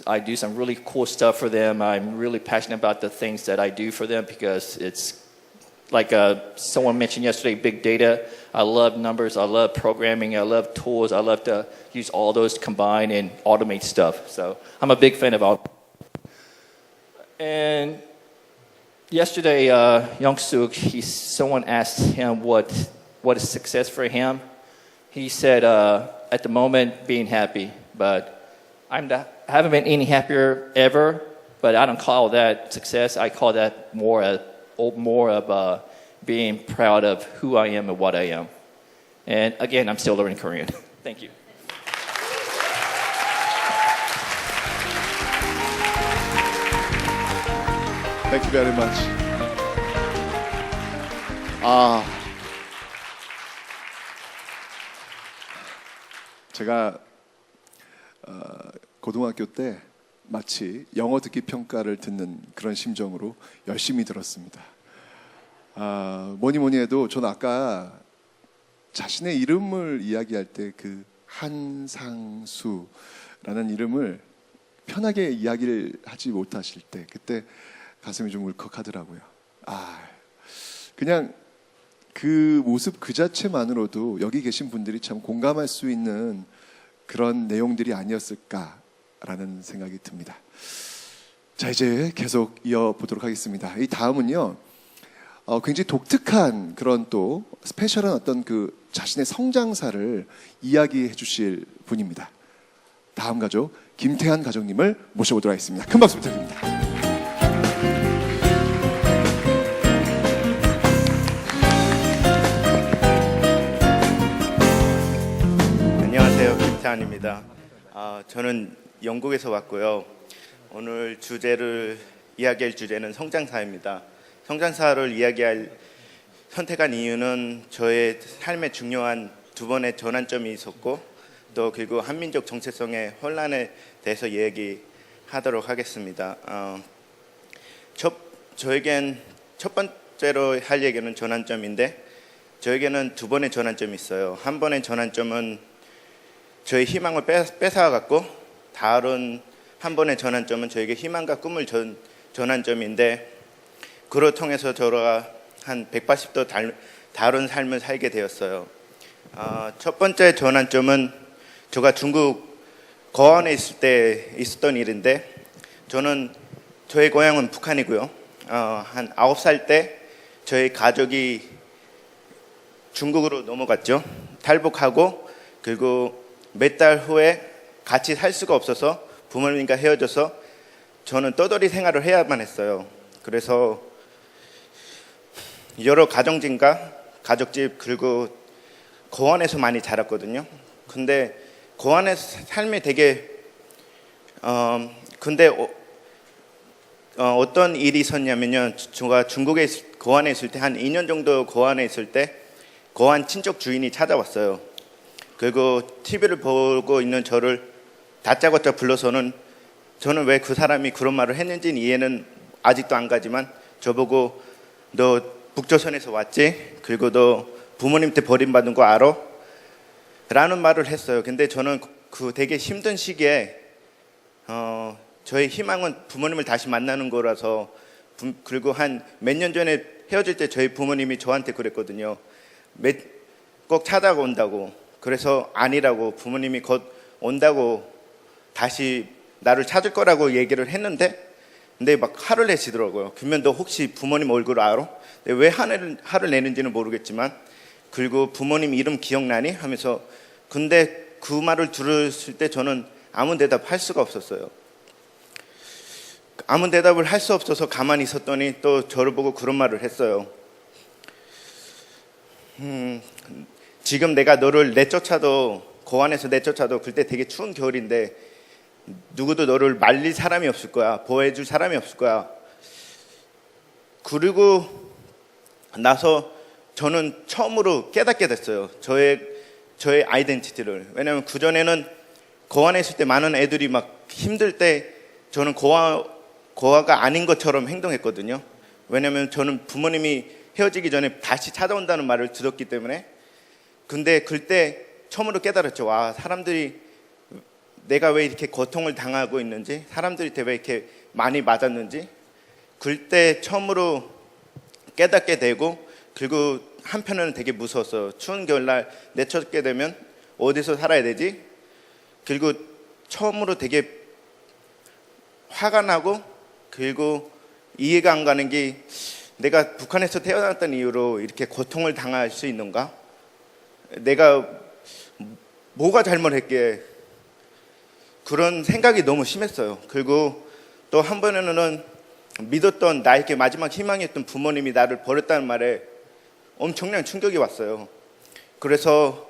I do some really cool stuff for them. I'm really passionate about the things that I do for them because it's like someone mentioned yesterday, big data. I love numbers, I love programming, I love tools. I love to use all those to combine and automate stuff. So I'm a big fan of all. And yesterday, Young-suk, someone asked him what is success for him. He said, at the moment, being happy. But I haven't been any happier ever, but I don't call that success. I call that more of being proud of who I am and what I am. And again, I'm still learning Korean. Thank you. Thank you very much. 제가 고등학교 때 마치 영어 듣기 평가를 듣는 그런 심정으로 열심히 들었습니다. 뭐니 해도 저는 아까 자신의 이름을 이야기할 때 그 한상수라는 이름을 편하게 이야기를 하지 못하실 때 그때 가슴이 좀 울컥하더라고요. 그냥 그 모습 그 자체만으로도 여기 계신 분들이 참 공감할 수 있는 그런 내용들이 아니었을까라는 생각이 듭니다. 자, 이제 계속 이어보도록 하겠습니다. 이 다음은요, 굉장히 독특한 그런 또 스페셜한 어떤 그 자신의 성장사를 이야기해 주실 분입니다. 다음 가족 김태한 가족님을 모셔보도록 하겠습니다. 큰 박수 부탁드립니다. 안녕하세요, 김태한입니다. 저는 영국에서 왔고요. 오늘 이야기할 주제는 성장사입니다. 성장사를 선택한 이유는 저의 삶에 중요한 두 번의 전환점이 있었고 또 그리고 한민족 정체성의 혼란에 대해서 얘기하도록 하겠습니다. 저에겐 첫 번째로 할 얘기는 전환점인데 저에게는 두 번의 전환점이 있어요. 한 번의 전환점은 저의 희망을 뺏어갔고 다른 한 번의 전환점은 저에게 희망과 꿈을 준 전환점인데 그걸 통해서 저가 한 180도 다른 삶을 살게 되었어요. 첫 번째 전환점은 제가 중국 거안에 있을 때 있었던 일인데 저의 고향은 북한이고요. 한 9살 때 저희 가족이 중국으로 넘어갔죠. 탈북하고 그리고 몇 달 후에 같이 살 수가 없어서 부모님과 헤어져서 저는 떠돌이 생활을 해야만 했어요. 그래서 여러 가족집 그리고 고안에서 많이 자랐거든요. 근데 고안의 삶이 되게 어떤 일이 있었냐면요. 제가 중국에 고안에 있을 때 한 2년 정도 고안에 있을 때 고안 친척 주인이 찾아왔어요. 그리고 TV를 보고 있는 저를 다짜고짜 불러서는 저는 왜 그 사람이 그런 말을 했는지는 이해는 아직도 안 가지만 저보고 너 북조선에서 왔지? 그리고 너 부모님한테 버림받은 거 알아? 라는 말을 했어요. 근데 저는 그 되게 힘든 시기에 저의 희망은 부모님을 다시 만나는 거라서 그리고 한 몇 년 전에 헤어질 때 저희 부모님이 저한테 그랬거든요. 꼭 찾아온다고. 그래서 아니라고 부모님이 곧 온다고 다시 나를 찾을 거라고 얘기를 했는데 근데 막 화를 내시더라고요. 그러면 너 혹시 부모님 얼굴 알아? 왜 화를 내는지는 모르겠지만 그리고 부모님 이름 기억나니? 하면서 근데 그 말을 들었을 때 저는 아무 대답 할 수가 없었어요. 아무 대답을 할 수 없어서 가만히 있었더니 또 저를 보고 그런 말을 했어요. 지금 내가 너를 고안에서 내쫓아도 그때 되게 추운 겨울인데 누구도 너를 말릴 사람이 없을 거야. 보호해줄 사람이 없을 거야. 그리고 나서 저는 처음으로 깨닫게 됐어요. 저의 아이덴티티를. 왜냐하면 그전에는 고아에 있을 때 많은 애들이 막 힘들 때 저는 고아가 아닌 것처럼 행동했거든요. 왜냐하면 저는 부모님이 헤어지기 전에 다시 찾아온다는 말을 들었기 때문에. 근데 그때 처음으로 깨달았죠. 와, 사람들이 내가 왜 이렇게 고통을 당하고 있는지, 사람들한테 왜 이렇게 많이 맞았는지 그때 처음으로 깨닫게 되고 그리고 한편으로는 되게 무서웠어요. 추운 겨울날 내쫓게 되면 어디서 살아야 되지? 그리고 처음으로 되게 화가 나고 그리고 이해가 안 가는 게 내가 북한에서 태어났던 이유로 이렇게 고통을 당할 수 있는가? 내가 뭐가 잘못했기에 그런 생각이 너무 심했어요. 그리고 또 한 번에는 믿었던 나에게 마지막 희망이었던 부모님이 나를 버렸다는 말에 엄청난 충격이 왔어요. 그래서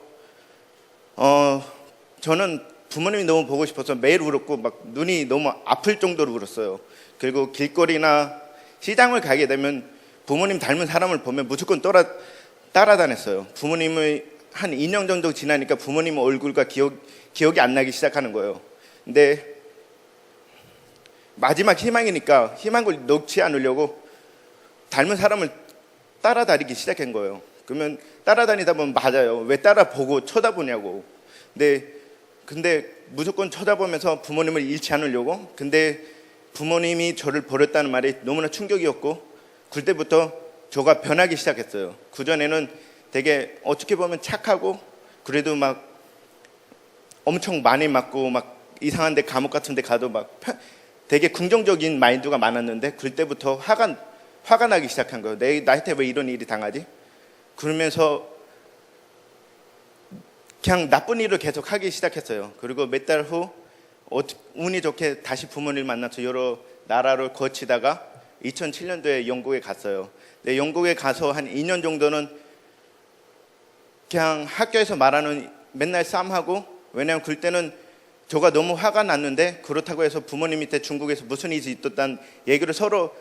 저는 부모님이 너무 보고 싶어서 매일 울었고 막 눈이 너무 아플 정도로 울었어요. 그리고 길거리나 시장을 가게 되면 부모님 닮은 사람을 보면 무조건 따라다녔어요. 부모님의 한 2년 정도 지나니까 부모님 얼굴과 기억이 안 나기 시작하는 거예요. 근데 마지막 희망이니까 희망을 놓지 않으려고 닮은 사람을 따라다니기 시작한 거예요. 그러면 따라다니다 보면 맞아요. 왜 따라보고 쳐다보냐고. 근데 무조건 쳐다보면서 부모님을 잃지 않으려고. 근데 부모님이 저를 버렸다는 말이 너무나 충격이었고 그때부터 저가 변하기 시작했어요. 그전에는 되게 어떻게 보면 착하고 그래도 막 엄청 많이 맞고 막 이상한 데 감옥 같은 데 가도 막 되게 긍정적인 마인드가 많았는데 그때부터 화가 나기 시작한 거예요. 나한테 왜 이런 일이 당하지? 그러면서 그냥 나쁜 일을 계속 하기 시작했어요. 그리고 몇 달 후 운이 좋게 다시 부모님을 만나서 여러 나라를 거치다가 2007년도에 영국에 갔어요. 근데 영국에 가서 한 2년 정도는 그냥 학교에서 말하는 맨날 싸움하고 왜냐면 그때는 저가 너무 화가 났는데 그렇다고 해서 부모님 밑에 중국에서 무슨 일이 있었다는 얘기를 서로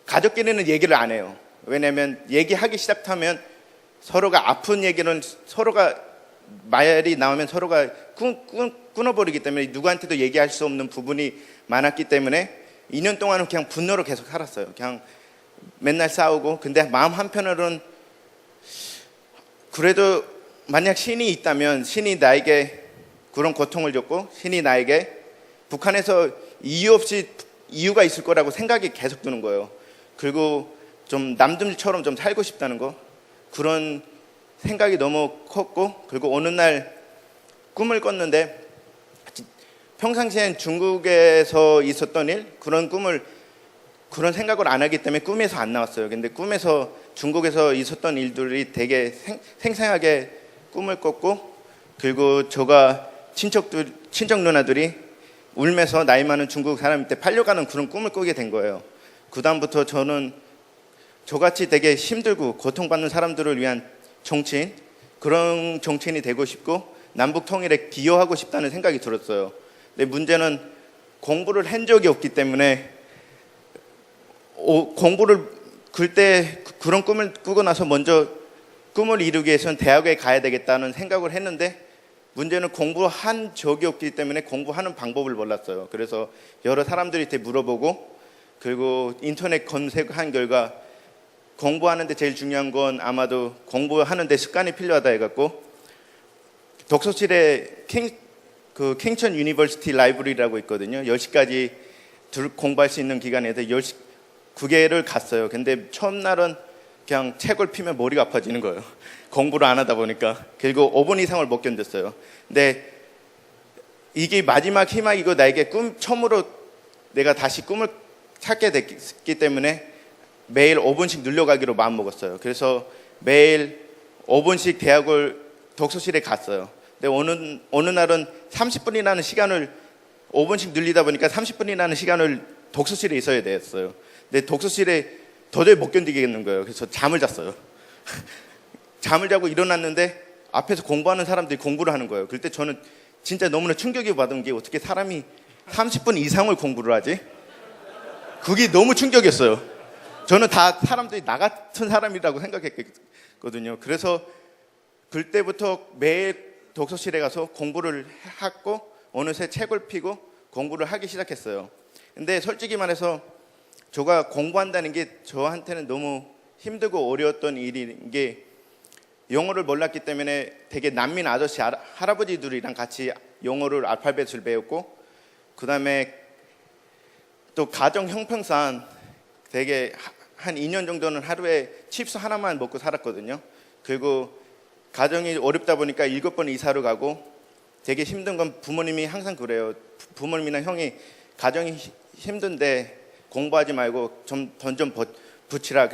가족끼리는 얘기를 안 해요. 왜냐면 얘기하기 시작하면 서로가 아픈 얘기는 서로가 말이 나오면 서로가 끊어버리기 때문에 누구한테도 얘기할 수 없는 부분이 많았기 때문에 2년 동안은 그냥 분노로 계속 살았어요. 그냥 맨날 싸우고 근데 마음 한편으로는 그래도 만약 신이 있다면 신이 나에게 그런 고통을 줬고 신이 나에게 북한에서 이유 없이 이유가 있을 거라고 생각이 계속 드는 거예요. 그리고 좀 남들처럼 좀 살고 싶다는 거 그런 생각이 너무 컸고 그리고 어느 날 꿈을 꿨는데 평상시엔 중국에서 있었던 일 그런 생각을 안 하기 때문에 꿈에서 안 나왔어요. 근데 꿈에서 중국에서 있었던 일들이 되게 생생하게 꿈을 꿨고 그리고 저가 친척 누나들이 울면서 나이 많은 중국 사람한테 팔려가는 그런 꿈을 꾸게 된 거예요. 그 다음부터 저는 저같이 되게 힘들고 고통받는 사람들을 위한 정치인 그런 정치인이 되고 싶고 남북 통일에 기여하고 싶다는 생각이 들었어요. 근데 문제는 공부를 한 적이 없기 때문에 공부를 그때 그런 꿈을 꾸고 나서 먼저 꿈을 이루기 위해서는 대학에 가야 되겠다는 생각을 했는데 문제는 공부한 적이 없기 때문에 공부하는 방법을 몰랐어요. 그래서 여러 사람들한테 물어보고 그리고 인터넷 검색한 결과 공부하는데 제일 중요한 건 아마도 공부하는데 습관이 필요하다 해갖고 독서실에 킹천 유니버시티 라이브러리라고 있거든요. 10시까지 공부할 수 있는 기간에서 9개를 갔어요. 근데 처음 날은 그냥 책을 피면 머리가 아파지는 거예요. 공부를 안 하다 보니까. 그리고 5분 이상을 못 견뎠어요. 근데 이게 마지막 희망이고 나에게 처음으로 내가 다시 꿈을 찾게 됐기 때문에 매일 5분씩 늘려가기로 마음먹었어요. 그래서 매일 5분씩 대학을 독서실에 갔어요. 근데 어느 날은 30분이라는 시간을 5분씩 늘리다 보니까 30분이라는 시간을 독서실에 있어야 됐어요. 근데 독서실에 도저히 못 견디겠는 거예요. 그래서 잠을 잤어요. 잠을 자고 일어났는데 앞에서 공부하는 사람들이 공부를 하는 거예요. 그때 저는 진짜 너무나 충격을 받은 게 어떻게 사람이 30분 이상을 공부를 하지? 그게 너무 충격이었어요. 저는 다 사람들이 나 같은 사람이라고 생각했거든요. 그래서 그때부터 매일 독서실에 가서 공부를 하고 어느새 책을 펴고 공부를 하기 시작했어요. 근데 솔직히 말해서 제가 공부한다는 게 저한테는 너무 힘들고 어려웠던 일인 게 영어를 몰랐기 때문에 되게 난민 아저씨 할아버지들이랑 같이 영어를 알파벳을 배웠고 그 다음에 또 가정 형편상 되게 한 2년 정도는 하루에 칩스 하나만 먹고 살았거든요. 그리고 가정이 어렵다 보니까 7번 이사를 가고 되게 힘든 건 부모님이 항상 그래요. 부모님이나 형이 가정이 힘든데 공부하지 말고 좀 돈 좀 붙이라.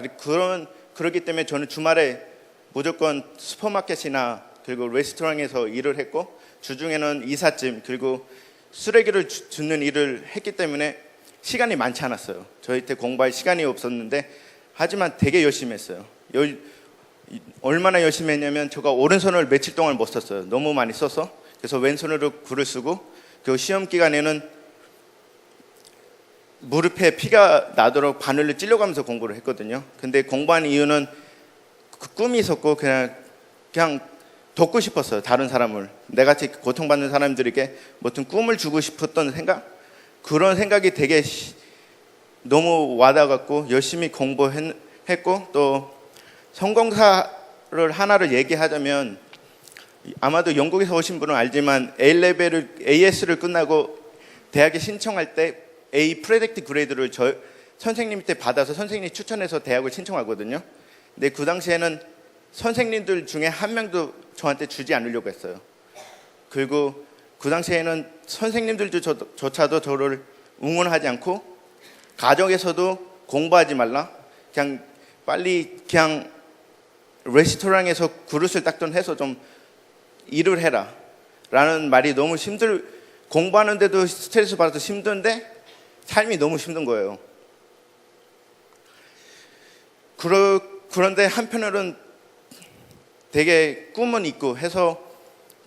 그렇기 때문에 저는 주말에 무조건 슈퍼마켓이나 그리고 레스토랑에서 일을 했고 주중에는 이삿짐 그리고 쓰레기를 줍는 일을 했기 때문에 시간이 많지 않았어요. 저희 때 공부할 시간이 없었는데 하지만 되게 열심히 했어요. 얼마나 열심히 했냐면 제가 오른손을 며칠 동안 못 썼어요. 너무 많이 써서. 그래서 왼손으로 글을 쓰고 그 시험 기간에는 무릎에 피가 나도록 바늘을 찔러가면서 공부를 했거든요. 근데 공부한 이유는 그 꿈이 있었고 그냥 돕고 싶었어요. 다른 사람을. 내같이 고통받는 사람들에게 어떤 꿈을 주고 싶었던 생각? 그런 생각이 되게 너무 와닿았고 열심히 공부했고 또 성공사를 하나를 얘기하자면 아마도 영국에서 오신 분은 알지만 AS를 끝나고 대학에 신청할 때 A 프레딕트 그레이드를 선생님한테 받아서 선생님이 추천해서 대학을 신청하거든요. 근데 그 당시에는 선생님들 중에 한 명도 저한테 주지 않으려고 했어요. 그리고 그 당시에는 선생님들조차도 저를 응원하지 않고 가정에서도 공부하지 말라. 그냥 빨리 그냥 레스토랑에서 그릇을 닦던 해서 좀 일을 해라. 라는 말이 너무 공부하는데도 스트레스 받아서 힘든데 삶이 너무 힘든 거예요. 그런데 한편으로는 되게 꿈은 있고 해서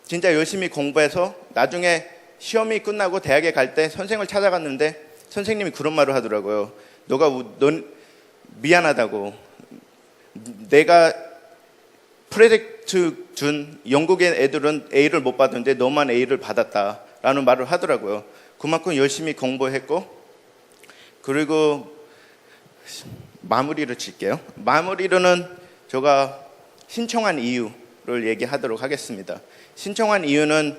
진짜 열심히 공부해서 나중에 시험이 끝나고 대학에 갈 때 선생님을 찾아갔는데 선생님이 그런 말을 하더라고요. 넌 미안하다고. 내가 프로젝트 준 영국의 애들은 A를 못 받았는데 너만 A를 받았다라는 말을 하더라고요. 그만큼 열심히 공부했고 그리고 마무리를 칠게요. 마무리로는 제가 신청한 이유를 얘기하도록 하겠습니다. 신청한 이유는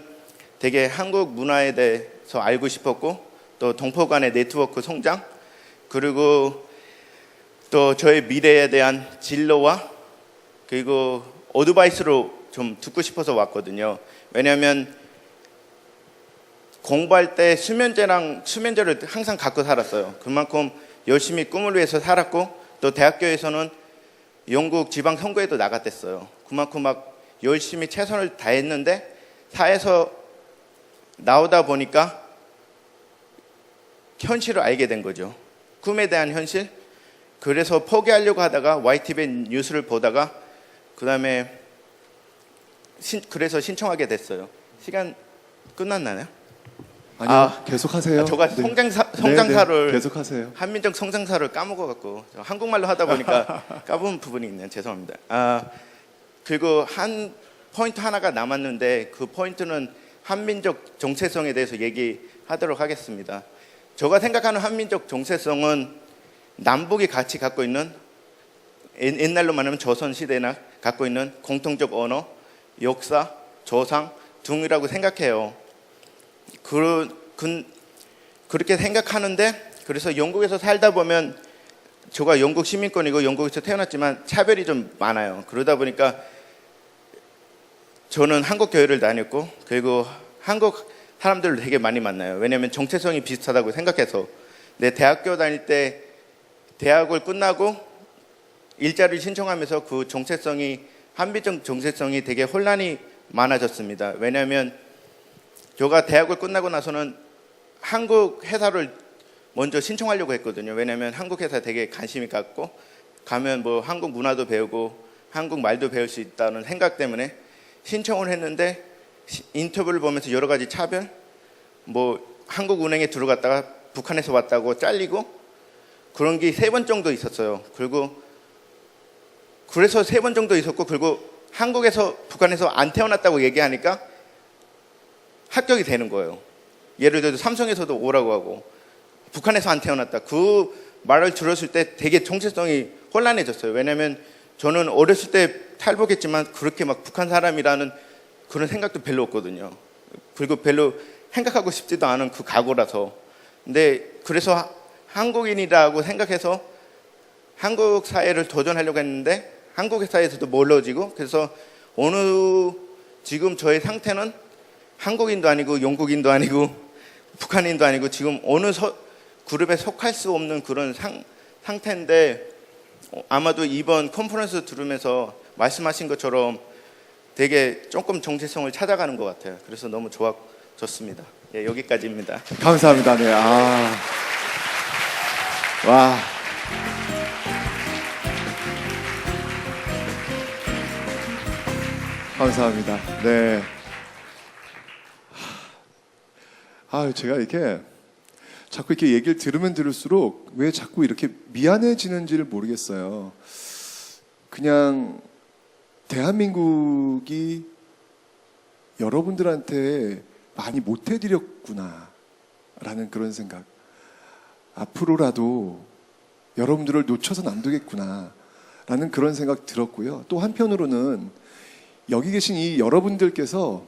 되게 한국 문화에 대해서 알고 싶었고 또 동포 간의 네트워크 성장 그리고 또 저의 미래에 대한 진로와 그리고 어드바이스로 좀 듣고 싶어서 왔거든요. 왜냐하면 공부할 때 수면제를 항상 갖고 살았어요. 그만큼 열심히 꿈을 위해서 살았고 또 대학교에서는 영국 지방 선거에도 나갔댔어요. 그만큼 막 열심히 최선을 다했는데 사회에서 나오다 보니까 현실을 알게 된 거죠. 꿈에 대한 현실. 그래서 포기하려고 하다가 YTV 뉴스를 보다가 그 다음에 그래서 신청하게 됐어요. 시간 끝났나요? 아니요, 계속하세요. 제가 네. 성장사를 네, 계속하세요. 한민족 성장사를 까먹어갖고 한국말로 하다 보니까 까먹은 부분이 있네요. 죄송합니다. 그리고 한 포인트 하나가 남았는데 그 포인트는 한민족 정체성에 대해서 얘기하도록 하겠습니다. 제가 생각하는 한민족 정체성은 남북이 같이 갖고 있는 옛날로 말하면 조선시대나 갖고 있는 공통적 언어, 역사, 조상 등이라고 생각해요. 그렇게 생각하는데 그래서 영국에서 살다 보면 제가 영국 시민권이고 영국에서 태어났지만 차별이 좀 많아요. 그러다 보니까 저는 한국 교회를 다녔고 그리고 한국 사람들을 되게 많이 만나요. 왜냐하면 정체성이 비슷하다고 생각해서. 근데 대학교 다닐 때 대학을 끝나고 일자리를 신청하면서 그 정체성이 한민족 정체성이 되게 혼란이 많아졌습니다. 왜냐하면 제가 대학을 끝나고 나서는 한국 회사를 먼저 신청하려고 했거든요. 왜냐하면 한국 회사 되게 관심이 갖고 가면 뭐 한국 문화도 배우고 한국 말도 배울 수 있다는 생각 때문에 신청을 했는데 인터뷰를 보면서 여러 가지 차별, 뭐 한국은행에 들어갔다가 북한에서 왔다고 잘리고 그런 게 3번 정도 있었어요. 그래서 3번 정도 있었고 그리고 한국에서 북한에서 안 태어났다고 얘기하니까 합격이 되는 거예요. 예를 들어서 삼성에서도 오라고 하고 북한에서 안 태어났다. 그 말을 들었을 때 되게 정체성이 혼란해졌어요. 왜냐하면 저는 어렸을 때 탈북했지만 그렇게 막 북한 사람이라는 그런 생각도 별로 없거든요. 그리고 별로 생각하고 싶지도 않은 그 각오라서. 근데 그래서 한국인이라고 생각해서 한국 사회를 도전하려고 했는데 한국 사회에서도 멀어지고 그래서 지금 저의 상태는 한국인도 아니고 영국인도 아니고 북한인도 아니고 지금 어느 그룹에 속할 수 없는 그런 상태인데 아마도 이번 컨퍼런스 들으면서 말씀하신 것처럼 되게 조금 정체성을 찾아가는 것 같아요. 그래서 너무 좋습니다. 예, 여기까지입니다. 감사합니다. 네. 와. 감사합니다. 네. 제가 이렇게 자꾸 이렇게 얘기를 들으면 들을수록 왜 자꾸 이렇게 미안해지는지를 모르겠어요. 그냥 대한민국이 여러분들한테 많이 못해드렸구나 라는 그런 생각. 앞으로라도 여러분들을 놓쳐서는 안 되겠구나 라는 그런 생각 들었고요. 또 한편으로는 여기 계신 이 여러분들께서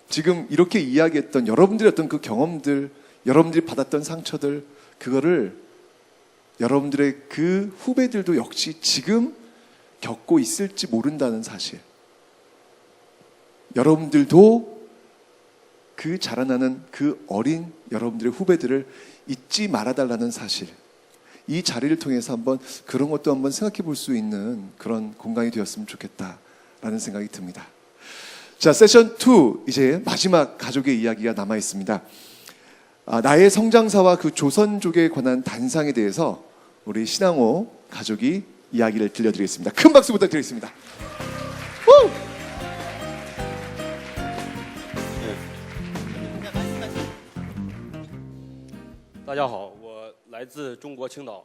지금 이렇게 이야기했던 여러분들의 어떤 그 경험들, 여러분들이 받았던 상처들, 그거를 여러분들의 그 후배들도 역시 지금 겪고 있을지 모른다는 사실. 여러분들도 그 자라나는 그 어린 여러분들의 후배들을 잊지 말아달라는 사실. 이 자리를 통해서 한번 그런 것도 한번 생각해 볼 수 있는 그런 공간이 되었으면 좋겠다라는 생각이 듭니다. 자, 세션 2 이제 마지막 가족의 이야기가 남아 있습니다. 나의 성장사와 그 조선족에 관한 단상에 대해서 우리 신항호 가족이 이야기를 들려드리겠습니다. 큰 박수 부탁드리겠습니다. 大家好，我来自中国青岛，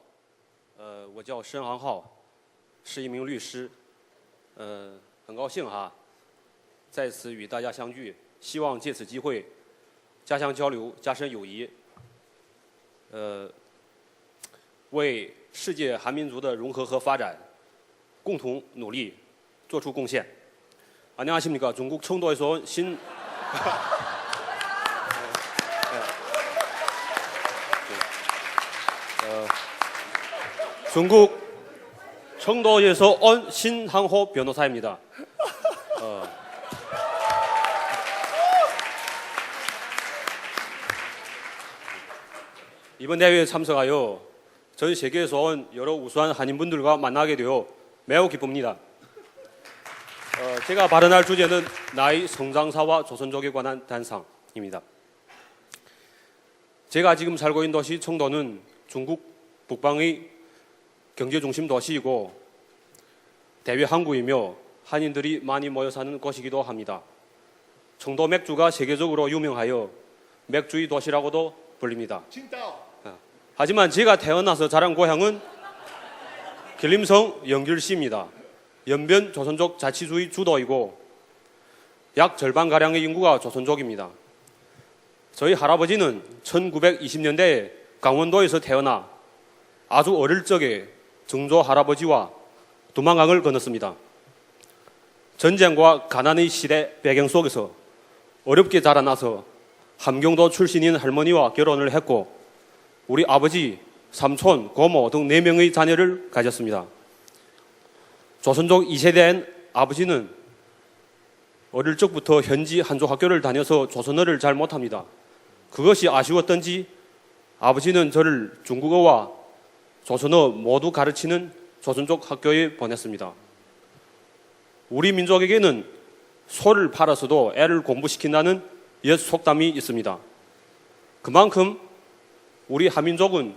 我叫申航浩，是一名律师，很高兴哈，在此与大家相聚，希望借此机会加强交流，加深友谊，为世界韩民族的融合和发展共同努力，做出贡献。안녕하십니까 중국 청도에서 온 신 중국 청도에서 온 신항호 변호사입니다. 이번 대회에 참석하여 전 세계에서 온 여러 우수한 한인분들과 만나게 되어 매우 기쁩니다. 제가 발언할 주제는 나의 성장사와 조선족에 관한 단상입니다. 제가 지금 살고 있는 도시 청도는 중국 북방의 경제중심 도시이고 대외 항구이며 한인들이 많이 모여 사는 곳이기도 합니다. 청도 맥주가 세계적으로 유명하여 맥주의 도시라고도 불립니다. 하지만 제가 태어나서 자란 고향은 길림성 영길시입니다. 연변 조선족 자치주의 주도이고 약 절반가량의 인구가 조선족입니다. 저희 할아버지는 1920년대에 강원도에서 태어나 아주 어릴 적에 정조 할아버지와 두만강을 건넜습니다. 전쟁과 가난의 시대 배경 속에서 어렵게 자라나서 함경도 출신인 할머니와 결혼을 했고 우리 아버지, 삼촌, 고모 등 4명의 자녀를 가졌습니다. 조선족 2세대인 아버지는 어릴 적부터 현지 한족 학교를 다녀서 조선어를 잘 못합니다. 그것이 아쉬웠던지 아버지는 저를 중국어와 조선어 모두 가르치는 조선족 학교에 보냈습니다. 우리 민족에게는 소를 팔아서도 애를 공부시킨다는 옛 속담이 있습니다. 그만큼 우리 한민족은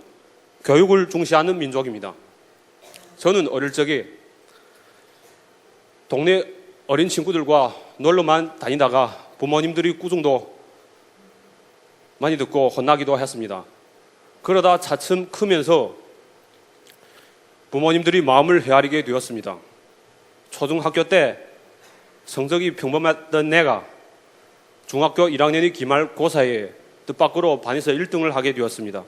교육을 중시하는 민족입니다. 저는 어릴 적에 동네 어린 친구들과 놀러만 다니다가 부모님들이 꾸중도 많이 듣고 혼나기도 했습니다. 그러다 차츰 크면서 부모님들이 마음을 헤아리게 되었습니다. 초등학교 때 성적이 평범했던 내가 중학교 1학년의 기말고사에 뜻밖으로 반에서 1등을 하게 되었습니다.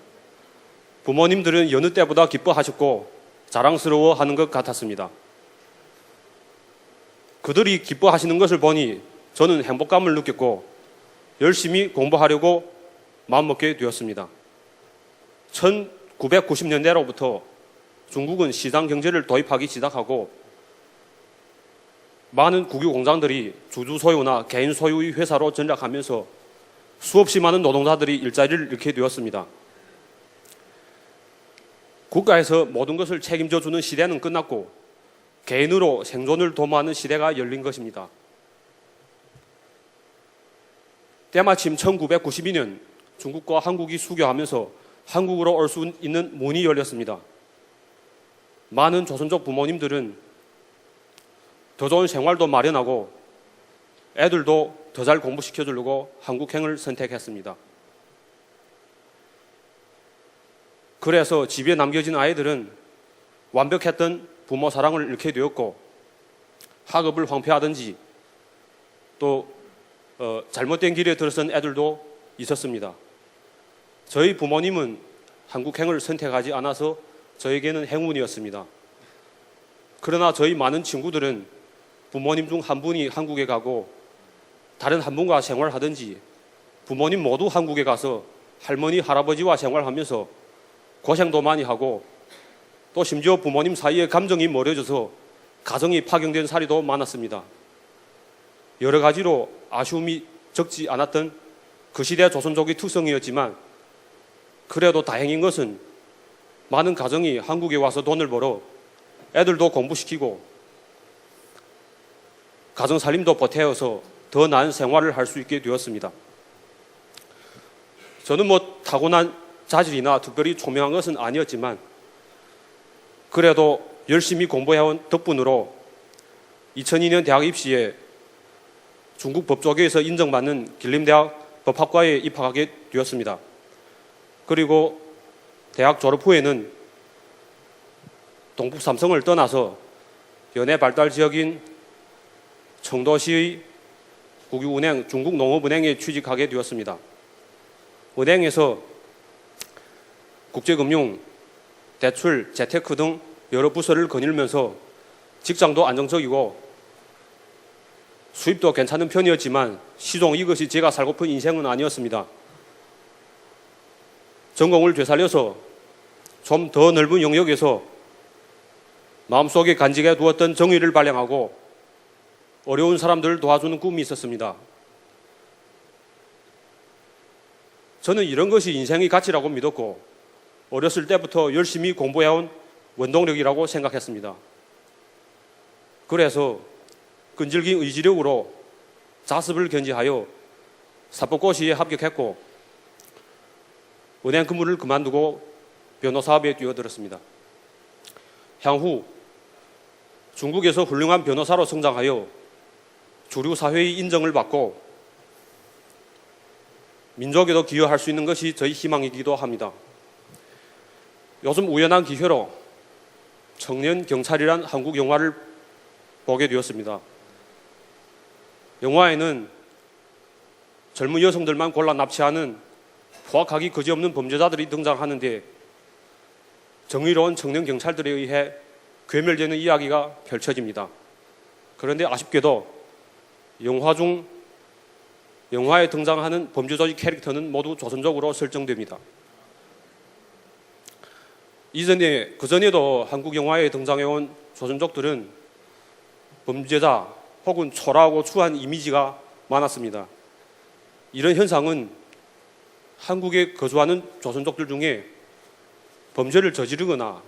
부모님들은 여느 때보다 기뻐하셨고 자랑스러워하는 것 같았습니다. 그들이 기뻐하시는 것을 보니 저는 행복감을 느꼈고 열심히 공부하려고 마음먹게 되었습니다. 1990년대로부터 중국은 시장 경제를 도입하기 시작하고 많은 국유 공장들이 주주 소유나 개인 소유의 회사로 전락하면서 수없이 많은 노동자들이 일자리를 잃게 되었습니다. 국가에서 모든 것을 책임져 주는 시대는 끝났고 개인으로 생존을 도모하는 시대가 열린 것입니다. 때마침 1992년 중국과 한국이 수교하면서 한국으로 올 수 있는 문이 열렸습니다. 많은 조선족 부모님들은 더 좋은 생활도 마련하고 애들도 더 잘 공부시켜주려고 한국행을 선택했습니다. 그래서 집에 남겨진 아이들은 완벽했던 부모 사랑을 잃게 되었고 학업을 황폐하든지 또 잘못된 길에 들어선 애들도 있었습니다. 저희 부모님은 한국행을 선택하지 않아서 저에게는 행운이었습니다. 그러나 저희 많은 친구들은 부모님 중 한 분이 한국에 가고 다른 한 분과 생활하든지 부모님 모두 한국에 가서 할머니, 할아버지와 생활하면서 고생도 많이 하고 또 심지어 부모님 사이에 감정이 멀어져서 가정이 파경된 사례도 많았습니다. 여러 가지로 아쉬움이 적지 않았던 그 시대 조선족의 특성이었지만 그래도 다행인 것은 많은 가정이 한국에 와서 돈을 벌어 애들도 공부시키고 가정 살림도 보태어서 더 나은 생활을 할 수 있게 되었습니다. 저는 뭐 타고난 자질이나 특별히 초명한 것은 아니었지만 그래도 열심히 공부해온 덕분으로 2002년 대학 입시에 중국 법조계에서 인정받는 길림대학 법학과에 입학하게 되었습니다. 그리고 대학 졸업 후에는 동북 삼성을 떠나서 연해 발달 지역인 청도시의 국유은행 중국농업은행에 취직하게 되었습니다. 은행에서 국제금융, 대출, 재테크 등 여러 부서를 거닐면서 직장도 안정적이고 수입도 괜찮은 편이었지만 시종 이것이 제가 살고픈 인생은 아니었습니다. 전공을 되살려서 좀 더 넓은 영역에서 마음속에 간직해 두었던 정의를 발扬하고 어려운 사람들을 도와주는 꿈이 있었습니다. 저는 이런 것이 인생의 가치라고 믿었고 어렸을 때부터 열심히 공부해온 원동력이라고 생각했습니다. 그래서 끈질긴 의지력으로 자습을 견지하여 사법고시에 합격했고 은행 근무를 그만두고 변호사업에 뛰어들었습니다. 향후 중국에서 훌륭한 변호사로 성장하여 주류 사회의 인정을 받고 민족에도 기여할 수 있는 것이 저희 희망이기도 합니다. 요즘 우연한 기회로 청년 경찰이란 한국 영화를 보게 되었습니다. 영화에는 젊은 여성들만 골라 납치하는 포악하기 그지없는 범죄자들이 등장하는데 정의로운 청년 경찰들에 의해 괴멸되는 이야기가 펼쳐집니다. 그런데 아쉽게도 영화에 등장하는 범죄자의 캐릭터는 모두 조선족으로 설정됩니다. 그전에도 한국 영화에 등장해온 조선족들은 범죄자 혹은 초라하고 추한 이미지가 많았습니다. 이런 현상은 한국에 거주하는 조선족들 중에 범죄를 저지르거나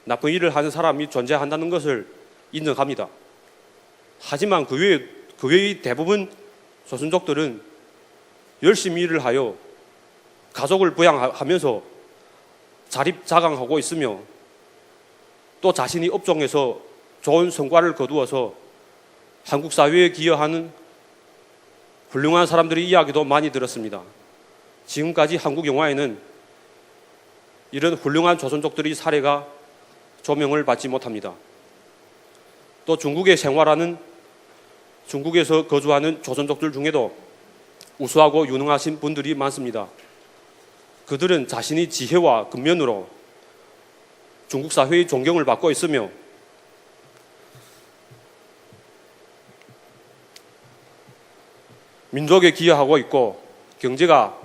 나쁜 일을 하는 사람이 존재한다는 것을 인정합니다. 하지만 그 외의 대부분 조선족들은 열심히 일을 하여 가족을 부양하면서 자립자강하고 있으며 또 자신이 업종에서 좋은 성과를 거두어서 한국 사회에 기여하는 훌륭한 사람들의 이야기도 많이 들었습니다. 지금까지 한국 영화에는 이런 훌륭한 조선족들의 사례가 조명을 받지 못합니다. 또 중국에서 거주하는 조선족들 중에도 우수하고 유능하신 분들이 많습니다. 그들은 자신의 지혜와 근면으로 중국 사회의 존경을 받고 있으며 민족에 기여하고 있고 경제가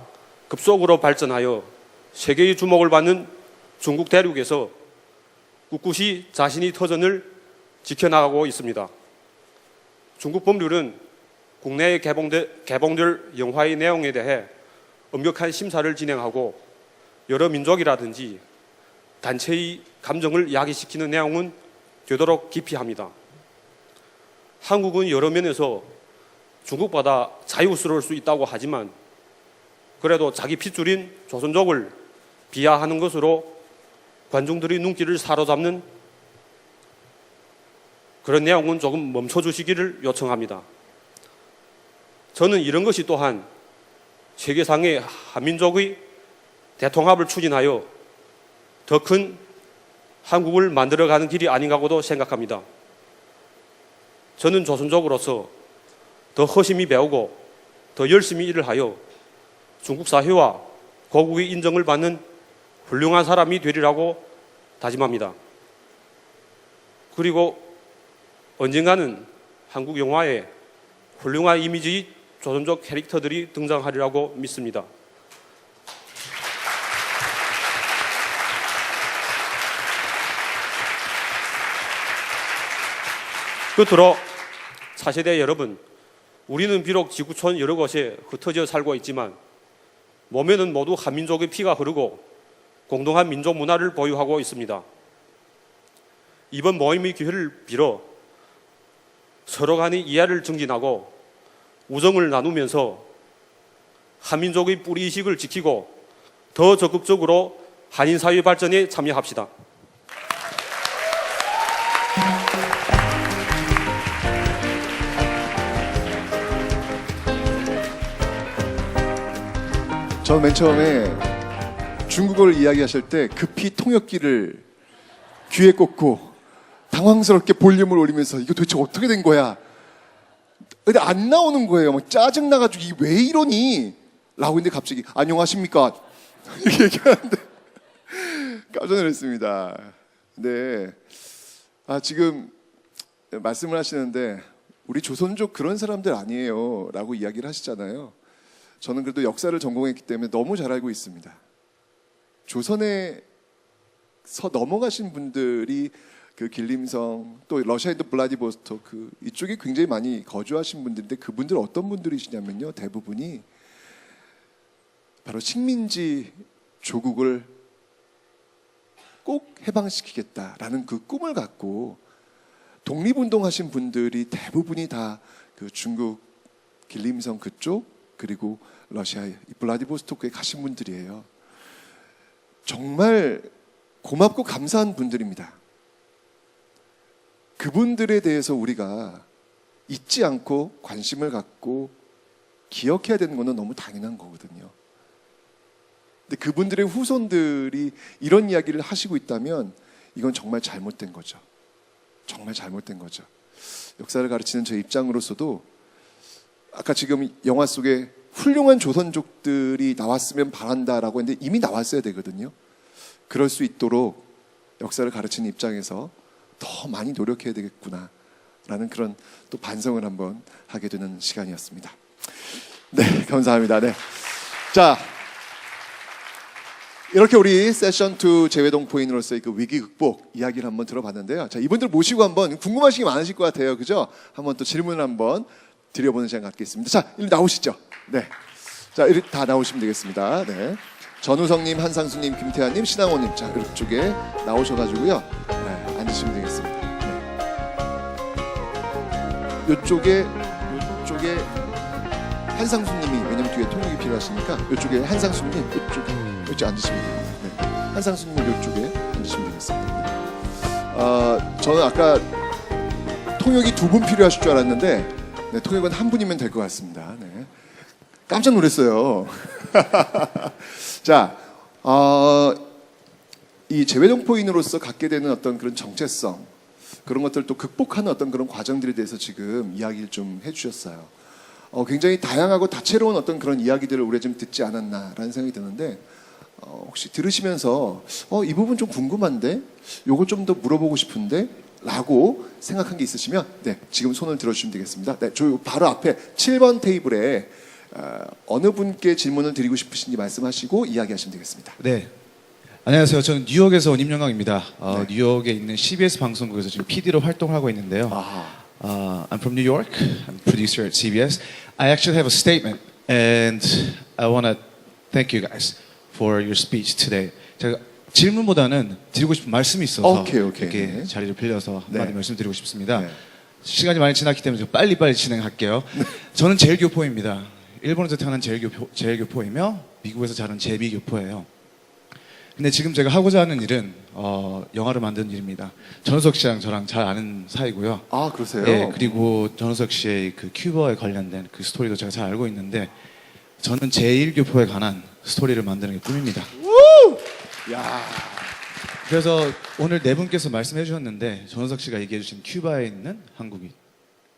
급속으로 발전하여 세계의 주목을 받는 중국 대륙에서 꿋꿋이 자신의 터전을 지켜나가고 있습니다. 중국 법률은 국내에 개봉될 영화의 내용에 대해 엄격한 심사를 진행하고 여러 민족이라든지 단체의 감정을 야기시키는 내용은 되도록 기피합니다. 한국은 여러 면에서 중국보다 자유스러울 수 있다고 하지만 그래도 자기 핏줄인 조선족을 비하하는 것으로 관중들의 눈길을 사로잡는 그런 내용은 조금 멈춰주시기를 요청합니다. 저는 이런 것이 또한 세계상의 한민족의 대통합을 추진하여 더 큰 한국을 만들어가는 길이 아닌가고도 생각합니다. 저는 조선족으로서 더 허심히 배우고 더 열심히 일을 하여 중국 사회와 고국의 인정을 받는 훌륭한 사람이 되리라고 다짐합니다. 그리고 언젠가는 한국 영화에 훌륭한 이미지의 조선족 캐릭터들이 등장하리라고 믿습니다. 끝으로 차세대 여러분, 우리는 비록 지구촌 여러 곳에 흩어져 살고 있지만 몸에는 모두 한민족의 피가 흐르고 공동한 민족 문화를 보유하고 있습니다. 이번 모임의 기회를 빌어 서로 간의 이해를 증진하고 우정을 나누면서 한민족의 뿌리의식을 지키고 더 적극적으로 한인사회 발전에 참여합시다. 저는 맨 처음에 중국어를 이야기하실 때 급히 통역기를 귀에 꽂고 당황스럽게 볼륨을 올리면서 이거 도대체 어떻게 된 거야? 근데 안 나오는 거예요. 막 짜증나가지고 이 왜 이러니? 라고 했는데 갑자기 안녕하십니까? 이렇게 얘기하는데 깜짝 놀랐습니다. 네. 지금 말씀을 하시는데 우리 조선족 그런 사람들 아니에요 라고 이야기를 하시잖아요. 저는 그래도 역사를 전공했기 때문에 너무 잘 알고 있습니다. 조선에서 넘어가신 분들이 그 길림성 또 러시아의 블라디보스토크 이쪽에 굉장히 많이 거주하신 분들인데 그분들 어떤 분들이시냐면요. 대부분이 바로 식민지 조국을 꼭 해방시키겠다라는 그 꿈을 갖고 독립운동하신 분들이 대부분이 다 그 중국 길림성 그쪽 그리고 러시아의 블라디보스토크에 가신 분들이에요. 정말 고맙고 감사한 분들입니다. 그분들에 대해서 우리가 잊지 않고 관심을 갖고 기억해야 되는 것은 너무 당연한 거거든요. 근데 그분들의 후손들이 이런 이야기를 하시고 있다면 이건 정말 잘못된 거죠. 정말 잘못된 거죠. 역사를 가르치는 제 입장으로서도 아까 지금 영화 속에 훌륭한 조선족들이 나왔으면 바란다라고 했는데 이미 나왔어야 되거든요. 그럴 수 있도록 역사를 가르치는 입장에서 더 많이 노력해야 되겠구나라는 그런 또 반성을 한번 하게 되는 시간이었습니다. 네, 감사합니다. 네, 자 이렇게 우리 세션 2 재외동포인으로서의 그 위기 극복 이야기를 한번 들어봤는데요. 자, 이분들 모시고 한번 궁금하신 게 많으실 것 같아요, 그죠? 한번 또 질문을 한번 드려보는 시간 갖겠습니다. 자, 이리 나오시죠. 네, 자, 이리 다 나오시면 되겠습니다. 네, 전우성님, 한상수님, 김태환님, 신항호님, 자 이쪽에 나오셔가지고요. 네, 앉으시면 되겠습니다. 네. 이쪽에 한상수님이 왜냐면 뒤에 통역이 필요하시니까 이쪽에 한상수님 이쪽 앉으시면 됩니다. 네. 한상수님 이쪽에 앉으시면 되겠습니다. 저는 아까 통역이 2분 필요하실 줄 알았는데 네, 통역은 1분이면 될 것 같습니다. 네. 깜짝 놀랐어요. 자, 이 재외동포인으로서 갖게 되는 어떤 그런 정체성 그런 것들을 또 극복하는 어떤 그런 과정들에 대해서 지금 이야기를 좀 해주셨어요. 굉장히 다양하고 다채로운 어떤 그런 이야기들을 우리가 좀 듣지 않았나라는 생각이 드는데 혹시 들으시면서 이 부분 좀 궁금한데 요걸 좀 더 물어보고 싶은데 라고 생각한 게 있으시면 네, 지금 손을 들어주시면 되겠습니다. 네, 저 바로 앞에 7번 테이블에 어느 분께 질문을 드리고 싶으신지 말씀하시고 이야기하시면 되겠습니다. 네, 안녕하세요. 저는 뉴욕에서 온 임영광입니다. 뉴욕에 있는 CBS 방송국에서 지금 PD로 활동을 하고 있는데요. I'm from New York. I'm producer at CBS. I actually have a statement, and I want to thank you guys for your speech today. 제가 질문보다는 드리고 싶은 말씀이 있어서 이렇게 자리를 빌려서 한마디 말씀드리고 싶습니다. 시간이 많이 지났기 때문에 제가 빨리빨리 진행할게요. 저는 제일교포입니다. 일본에서 태어난 제일교포이며 미국에서 자란 제미교포예요. 근데 지금 제가 하고자 하는 일은 영화를 만드는 일입니다. 전우석 씨랑 저랑 잘 아는 사이고요. 아, 그러세요? 네, 그리고 전우석 씨의 그 큐버에 관련된 그 스토리도 제가 잘 알고 있는데 저는 제1교포에 관한 스토리를 만드는 게 꿈입니다. 야. 그래서 오늘 네 분께서 말씀해 주셨는데 전우석 씨가 얘기해 주신 큐바에 있는 한국인,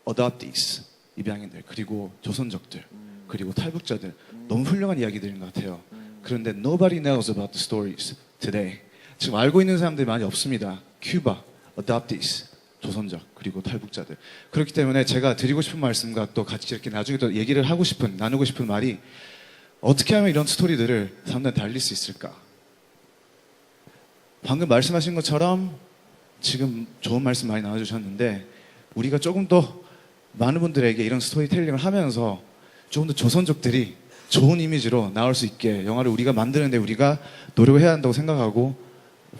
adoptees, 입양인들, 그리고 조선족들, 그리고 탈북자들 너무 훌륭한 이야기들인 것 같아요. 그런데 nobody knows about the stories today. 지금 알고 있는 사람들이 많이 없습니다. 큐바, adoptees, 조선족, 그리고 탈북자들. 그렇기 때문에 제가 드리고 싶은 말씀과 또 같이 이렇게 나중에 또 얘기를 하고 싶은, 나누고 싶은 말이 어떻게 하면 이런 스토리들을 사람들한테 알릴 수 있을까? 방금 말씀하신 것처럼 지금 좋은 말씀 많이 나눠주셨는데 우리가 조금 더 많은 분들에게 이런 스토리텔링을 하면서 조금 더 조선족들이 좋은 이미지로 나올 수 있게 영화를 우리가 만드는데 우리가 노력을 해야 한다고 생각하고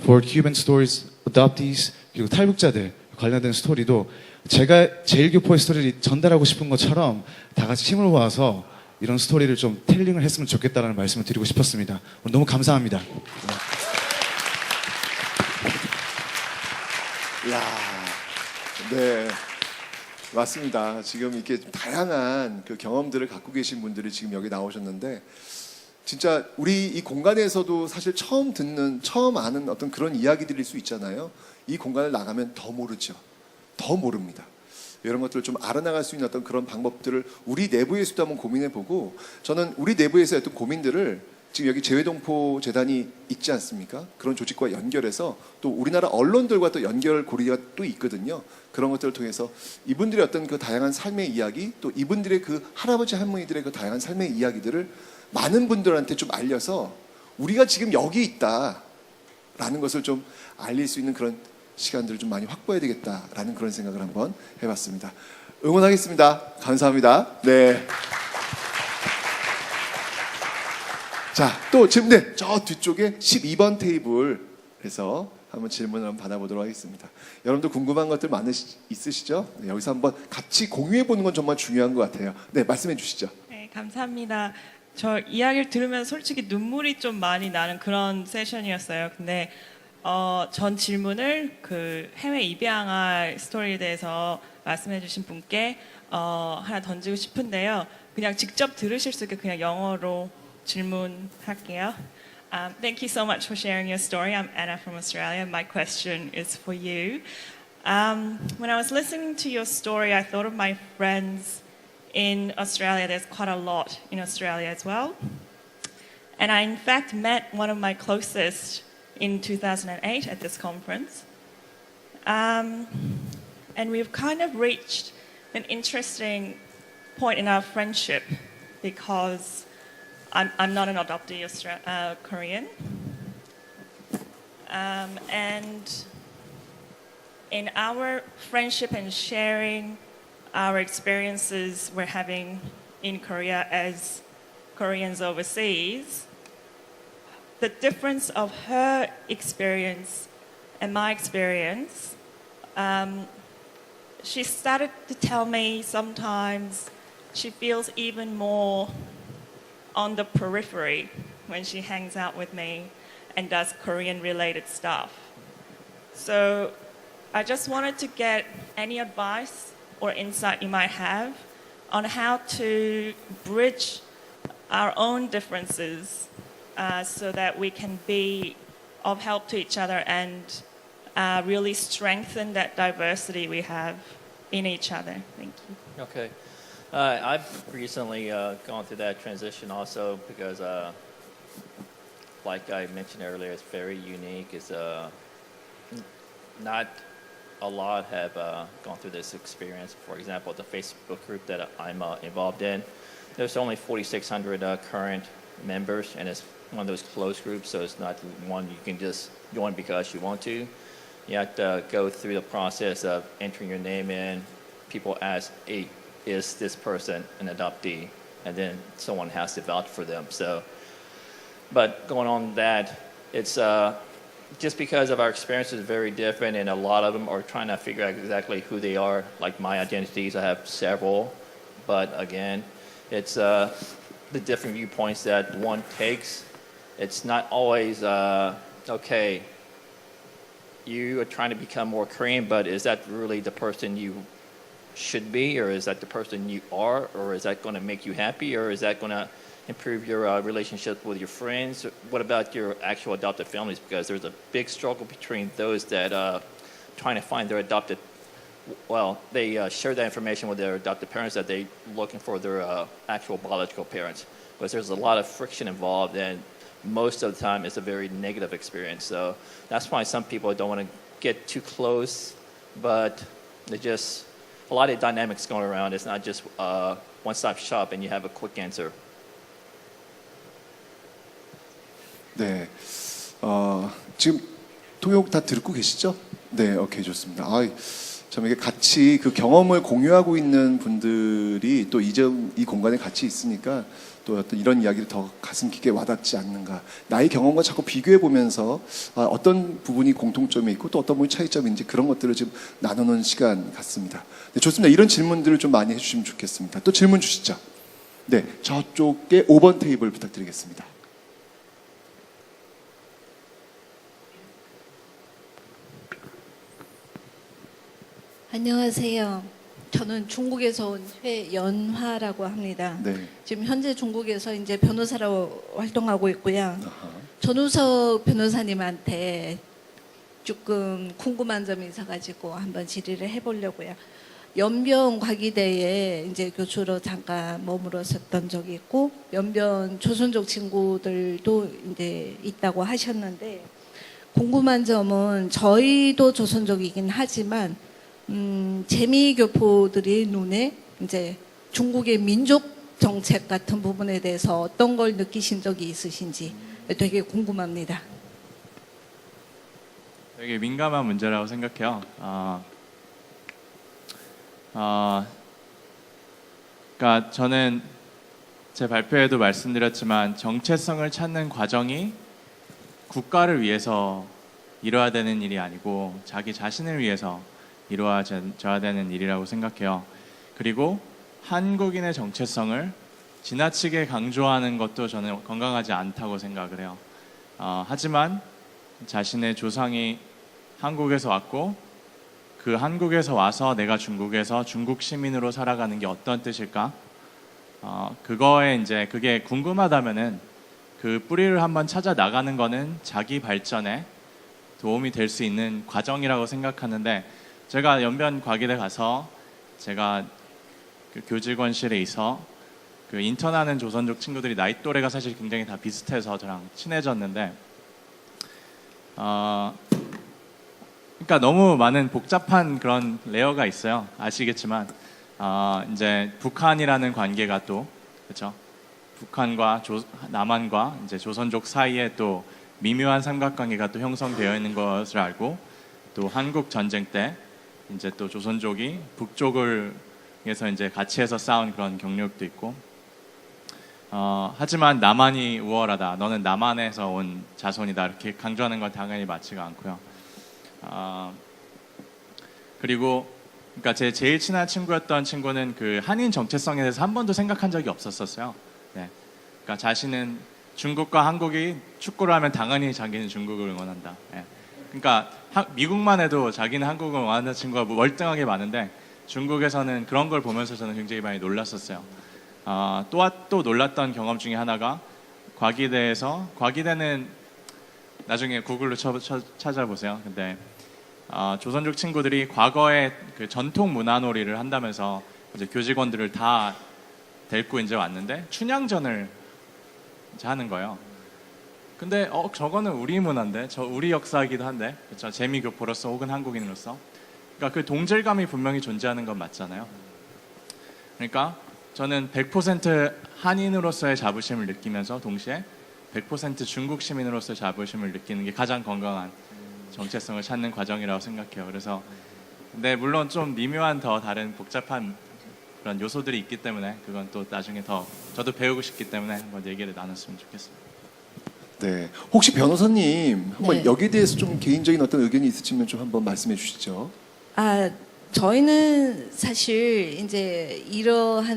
For Cuban Stories, Adoptees 그리고 탈북자들 관련된 스토리도 제가 제일교포의 스토리를 전달하고 싶은 것처럼 다 같이 힘을 모아서 이런 스토리를 좀 텔링을 했으면 좋겠다는 말씀을 드리고 싶었습니다. 오늘 너무 감사합니다. 야, 네, 맞습니다. 지금 이렇게 다양한 그 경험들을 갖고 계신 분들이 지금 여기 나오셨는데, 진짜 우리 이 공간에서도 사실 처음 듣는, 처음 아는 어떤 그런 이야기들일 수 있잖아요. 이 공간을 나가면 더 모르죠. 더 모릅니다. 이런 것들을 좀 알아나갈 수 있는 어떤 그런 방법들을 우리 내부에서도 한번 고민해보고, 저는 우리 내부에서의 어떤 고민들을 지금 여기 재외동포 재단이 있지 않습니까? 그런 조직과 연결해서 또 우리나라 언론들과 또 연결고리가 또 있거든요. 그런 것들을 통해서 이분들의 어떤 그 다양한 삶의 이야기, 또 이분들의 그 할아버지 할머니들의 그 다양한 삶의 이야기들을 많은 분들한테 좀 알려서 우리가 지금 여기 있다라는 것을 좀 알릴 수 있는 그런 시간들을 좀 많이 확보해야 되겠다라는 그런 생각을 한번 해봤습니다. 응원하겠습니다. 감사합니다. 네. 자, 또 지금 네, 저 뒤쪽에 12번 테이블에서 한번 질문을 한번 받아보도록 하겠습니다. 여러분들 궁금한 것들 있으시죠? 네, 여기서 한번 같이 공유해 보는 건 정말 중요한 것 같아요. 네, 말씀해 주시죠. 네, 감사합니다. 저 이야기를 들으면 솔직히 눈물이 좀 많이 나는 그런 세션이었어요. 근데 전 질문을 그 해외 입양할 스토리에 대해서 말씀해주신 분께 하나 던지고 싶은데요. 그냥 직접 들으실 수 있게 그냥 영어로 질문할게요. Thank you so much for sharing your story. I'm Anna from Australia. My question is for you. When I was listening to your story, I thought of my friends in Australia. There's quite a lot in Australia as well. And I in fact met one of my closest in 2008 at this conference. And we've kind of reached an interesting point in our friendship because I'm not an adoptee Korean. And in our friendship and sharing our experiences we're having in Korea as Koreans overseas, the difference of her experience and my experience, she started to tell me sometimes she feels even more on the periphery when she hangs out with me and does Korean related stuff. So I just wanted to get any advice or insight you might have on how to bridge our own differences so that we can be of help to each other and really strengthen that diversity we have in each other. Thank you. Okay. I've recently gone through that transition also because, like I mentioned earlier, it's very unique. It's not a lot have gone through this experience. For example, the Facebook group that I'm involved in, there's only 4,600 current members, and it's one of those closed groups, so it's not one you can just join because you want to. You have to go through the process of entering your name in. People ask, hey, is this person an adoptee? And then someone has to vouch for them. So, but going on that, it's just because of our experiences is very different, and a lot of them are trying to figure out exactly who they are. Like my identities, I have several, but again, it's the different viewpoints that one takes. It's not always okay. You are trying to become more Korean, but is that really the person you should be, or is that the person you are, or is that going to make you happy, or is that going to improve your relationship with your friends? What about your actual adopted families? Because there's a big struggle between those that trying to find their adopted well, they share that information with their adoptive parents that they're looking for their actual biological parents. Because there's a lot of friction involved, and most of the time it's a very negative experience. So that's why some people don't want to get too close, but they just, a lot of dynamics going around. It's not just one-stop shop and you have a quick answer. 네, 지금 통역 다 듣고 계시죠? 네, 오케이, 좋습니다. 참 이게 같이 그 경험을 공유하고 있는 분들이 또 이 공간에 같이 있으니까 또 어떤 이런 이야기를 더 가슴 깊게 와닿지 않는가. 나의 경험과 자꾸 비교해 보면서 어떤 부분이 공통점이 있고 또 어떤 부분이 차이점인지 그런 것들을 지금 나누는 시간 같습니다. 네, 좋습니다. 이런 질문들을 좀 많이 해주시면 좋겠습니다. 또 질문 주시죠. 네, 저쪽에 5번 테이블 부탁드리겠습니다. 안녕하세요. 저는 중국에서 온 회연화라고 합니다. 네. 지금 현재 중국에서 이제 변호사로 활동하고 있고요. 전우석 변호사님한테 조금 궁금한 점이 있어가지고 한번 질의를 해보려고요. 연변 과기대에 이제 교수로 잠깐 머물렀었던 적이 있고 연변 조선족 친구들도 이제 있다고 하셨는데 궁금한 점은 저희도 조선족이긴 하지만 재미교포들이 눈에 이제 중국의 민족 정책 같은 부분에 대해서 어떤 걸 느끼신 적이 있으신지 되게 궁금합니다. 되게 민감한 문제라고 생각해요. 그러니까 저는 제 발표에도 말씀드렸지만 정체성을 찾는 과정이 국가를 위해서 이뤄야 되는 일이 아니고 자기 자신을 위해서 이루어져야 되는 일이라고 생각해요. 그리고 한국인의 정체성을 지나치게 강조하는 것도 저는 건강하지 않다고 생각을 해요. 하지만 자신의 조상이 한국에서 왔고 그 한국에서 와서 내가 중국에서 중국 시민으로 살아가는 게 어떤 뜻일까? 그거에 이제 그게 궁금하다면은 그 뿌리를 한번 찾아 나가는 거는 자기 발전에 도움이 될 수 있는 과정이라고 생각하는데 제가 연변 과기대 가서 제가 그 교직원실에 있어 그 인턴하는 조선족 친구들이 나이 또래가 사실 굉장히 다 비슷해서 저랑 친해졌는데 그러니까 너무 많은 복잡한 그런 레이어가 있어요. 아시겠지만 이제 북한이라는 관계가 또 그렇죠. 북한과 남한과 이제 조선족 사이에 또 미묘한 삼각관계가 또 형성되어 있는 것을 알고 또 한국 전쟁 때 이제 또 조선족이 북쪽을 해서 이제 같이 해서 싸운 그런 경력도 있고 하지만 남한이 우월하다 너는 남한에서 온 자손이다 이렇게 강조하는 건 당연히 맞지가 않고요. 그리고 그러니까 제 제일 친한 친구였던 친구는 그 한인 정체성에 대해서 한 번도 생각한 적이 없었어요. 네. 그러니까 자신은 중국과 한국이 축구를 하면 당연히 자기는 중국을 응원한다. 네. 그러니까 미국만 해도 자기는 한국을 응원하는 친구가 월등하게 많은데 중국에서는 그런 걸 보면서 저는 굉장히 많이 놀랐었어요. 또 놀랐던 경험 중에 하나가 과기대는 나중에 구글로 찾아보세요. 근데 조선족 친구들이 과거에 그 전통 문화놀이를 한다면서 이제 교직원들을 다 데리고 이제 왔는데 춘향전을 이제 하는 거예요. 근데 저거는 우리 문화인데, 우리 역사이기도 한데, 그렇죠? 재미교포로서 혹은 한국인으로서, 그러니까 그 동질감이 분명히 존재하는 건 맞잖아요. 그러니까 저는 100% 한인으로서의 자부심을 느끼면서 동시에 100% 중국 시민으로서의 자부심을 느끼는 게 가장 건강한 정체성을 찾는 과정이라고 생각해요. 그래서 근데 물론 좀 미묘한 더 다른 복잡한 그런 요소들이 있기 때문에 그건 또 나중에 더 저도 배우고 싶기 때문에 한번 얘기를 나눴으면 좋겠습니다. 네, 혹시 변호사님 한번 네. 여기에 대해서 좀 개인적인 어떤 의견이 있으시면 좀 한번 말씀해 주시죠. 저희는 사실 이제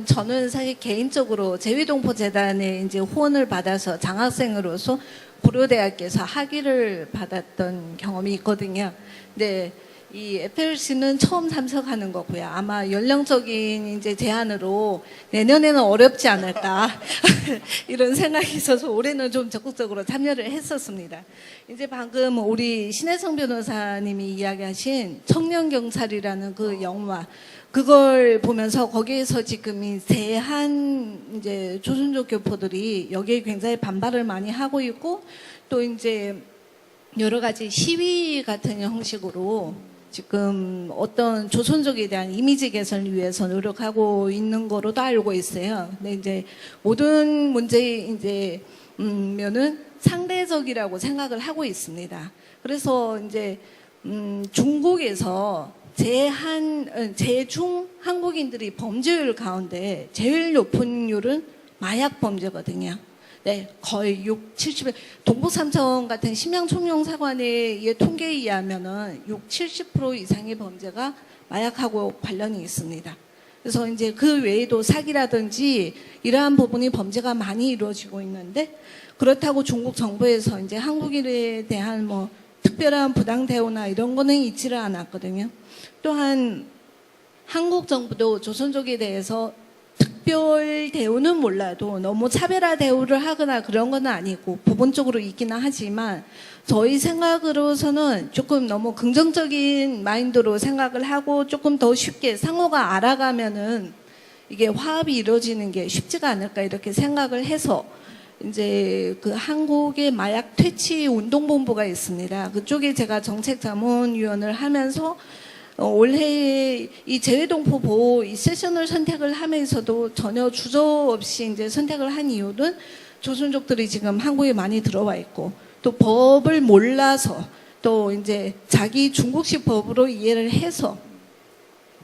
저는 사실 개인적으로 재위동포 재단에 이제 후원을 받아서 장학생으로서 고려대학교에서 학위를 받았던 경험이 있거든요. 근데 이 FLC는 처음 참석하는 거고요. 아마 연령적인 이제 제한으로 내년에는 어렵지 않을까 이런 생각이 있어서 올해는 좀 적극적으로 참여를 했었습니다. 이제 방금 우리 신혜성 변호사님이 이야기하신 청년경찰이라는 그 영화, 그걸 보면서 거기에서 지금 이 대한 이제 조선족 교포들이 여기에 굉장히 반발을 많이 하고 있고, 또 이제 여러 가지 시위 같은 형식으로 지금 어떤 조선족에 대한 이미지 개선을 위해서 노력하고 있는 거로도 알고 있어요. 근데 이제 모든 문제의 이제 면은 상대적이라고 생각을 하고 있습니다. 그래서 이제 중국에서 제중 한국인들이 범죄율 가운데 제일 높은 율은 마약 범죄거든요. 네, 거의 70, 동부삼청 같은 심양총영사관의 통계에 의하면은 70% 이상의 범죄가 마약하고 관련이 있습니다. 그래서 이제 그 외에도 사기라든지 이러한 부분이 범죄가 많이 이루어지고 있는데, 그렇다고 중국 정부에서 이제 한국인에 대한 뭐 특별한 부당 대우나 이런 거는 있지를 않았거든요. 또한 한국 정부도 조선족에 대해서 특별 대우는 몰라도 너무 차별화 대우를 하거나 그런 건 아니고 부분적으로 있기는 하지만, 저희 생각으로서는 조금 너무 긍정적인 마인드로 생각을 하고 조금 더 쉽게 상호가 알아가면은 이게 화합이 이루어지는 게 쉽지가 않을까 이렇게 생각을 해서, 이제 그 한국의 마약 퇴치 운동본부가 있습니다. 그쪽에 제가 정책자문위원을 하면서 올해 이 재외동포 보호 이 세션을 선택을 하면서도 전혀 주저없이 이제 선택을 한 이유는 조선족들이 지금 한국에 많이 들어와 있고, 또 법을 몰라서 또 이제 자기 중국식 법으로 이해를 해서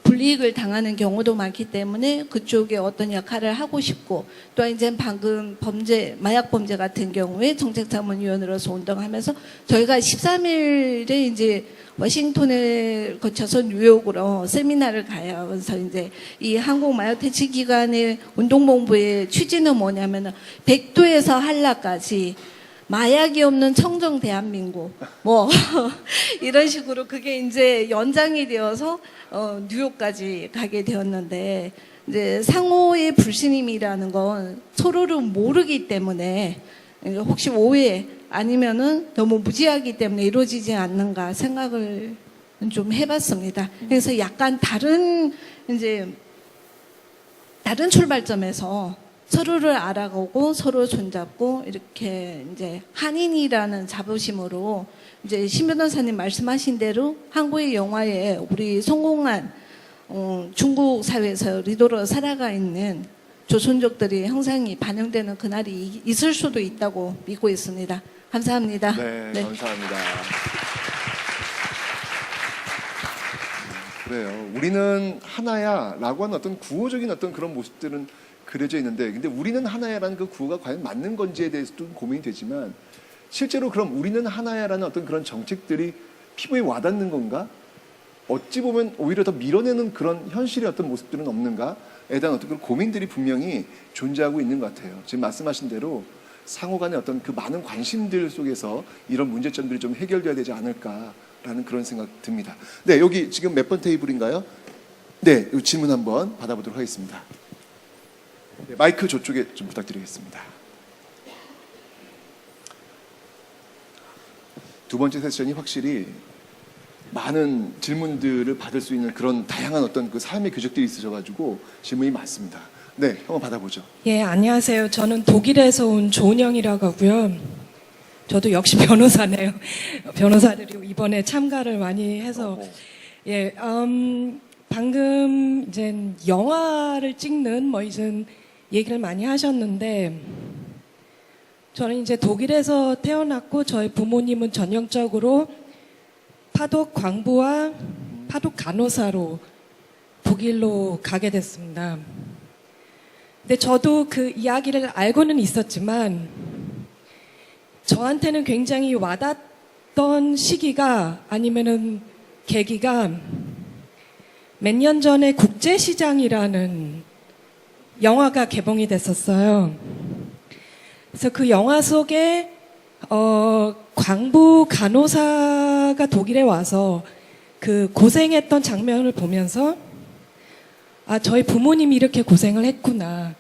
불이익을 당하는 경우도 많기 때문에 그쪽에 어떤 역할을 하고 싶고, 또 이제 방금 범죄, 마약 범죄 같은 경우에 정책자문위원으로서 운동하면서 저희가 13일에 이제 워싱턴을 거쳐서 뉴욕으로 세미나를 가요. 그래서 이제 이 한국 마약 퇴치 기관의 운동본부의 취지는 뭐냐면은 백도에서 한라까지 마약이 없는 청정 대한민국 뭐 이런 식으로 그게 이제 연장이 되어서 뉴욕까지 가게 되었는데, 이제 상호의 불신임이라는 건 서로를 모르기 때문에 혹시 오해 아니면은 너무 무지하기 때문에 이루어지지 않는가 생각을 좀 해봤습니다. 그래서 약간 다른 출발점에서 서로를 알아가고 서로 손잡고 이렇게 이제 한인이라는 자부심으로 이제 신 변호사님 말씀하신 대로 한국의 영화에 우리 성공한 중국 사회에서 리더로 살아가 있는 조선족들이 형상이 반영되는 그날이 있을 수도 있다고 믿고 있습니다. 감사합니다. 네, 감사합니다. 그래요. 우리는 하나야 라고 하는 어떤 구호적인 어떤 그런 모습들은 그려져 있는데, 근데 우리는 하나야라는 그 구호가 과연 맞는 건지에 대해서도 고민이 되지만, 실제로 그럼 우리는 하나야라는 어떤 그런 정책들이 피부에 와닿는 건가? 어찌 보면 오히려 더 밀어내는 그런 현실의 어떤 모습들은 없는가에 대한 어떤 그런 고민들이 분명히 존재하고 있는 것 같아요. 지금 말씀하신 대로 상호 간의 어떤 그 많은 관심들 속에서 이런 문제점들이 좀 해결돼야 되지 않을까라는 그런 생각 듭니다. 네, 여기 지금 몇 번 테이블인가요? 네, 이 질문 한번 받아보도록 하겠습니다. 네, 마이크 저쪽에 좀 부탁드리겠습니다. 두 번째 세션이 확실히 많은 질문들을 받을 수 있는 그런 다양한 어떤 그 삶의 궤적들이 있으셔가지고 질문이 많습니다. 네, 한번 받아보죠. 예, 안녕하세요. 저는 독일에서 온 조은영이라고 하고요. 저도 역시 변호사네요. 변호사들이 이번에 참가를 많이 해서 예, 방금 이제 영화를 찍는 뭐 이제 얘기를 많이 하셨는데, 저는 이제 독일에서 태어났고 저희 부모님은 전형적으로 파독 광부와 파독 간호사로 독일로 가게 됐습니다. 근데 저도 그 이야기를 알고는 있었지만 저한테는 굉장히 와닿던 시기가 아니면은 계기가 몇 년 전에 국제시장이라는 영화가 개봉이 됐었어요. 그래서 그 영화 속에 광부 간호사가 독일에 와서 그 고생했던 장면을 보면서 아, 저희 부모님이 이렇게 고생을 했구나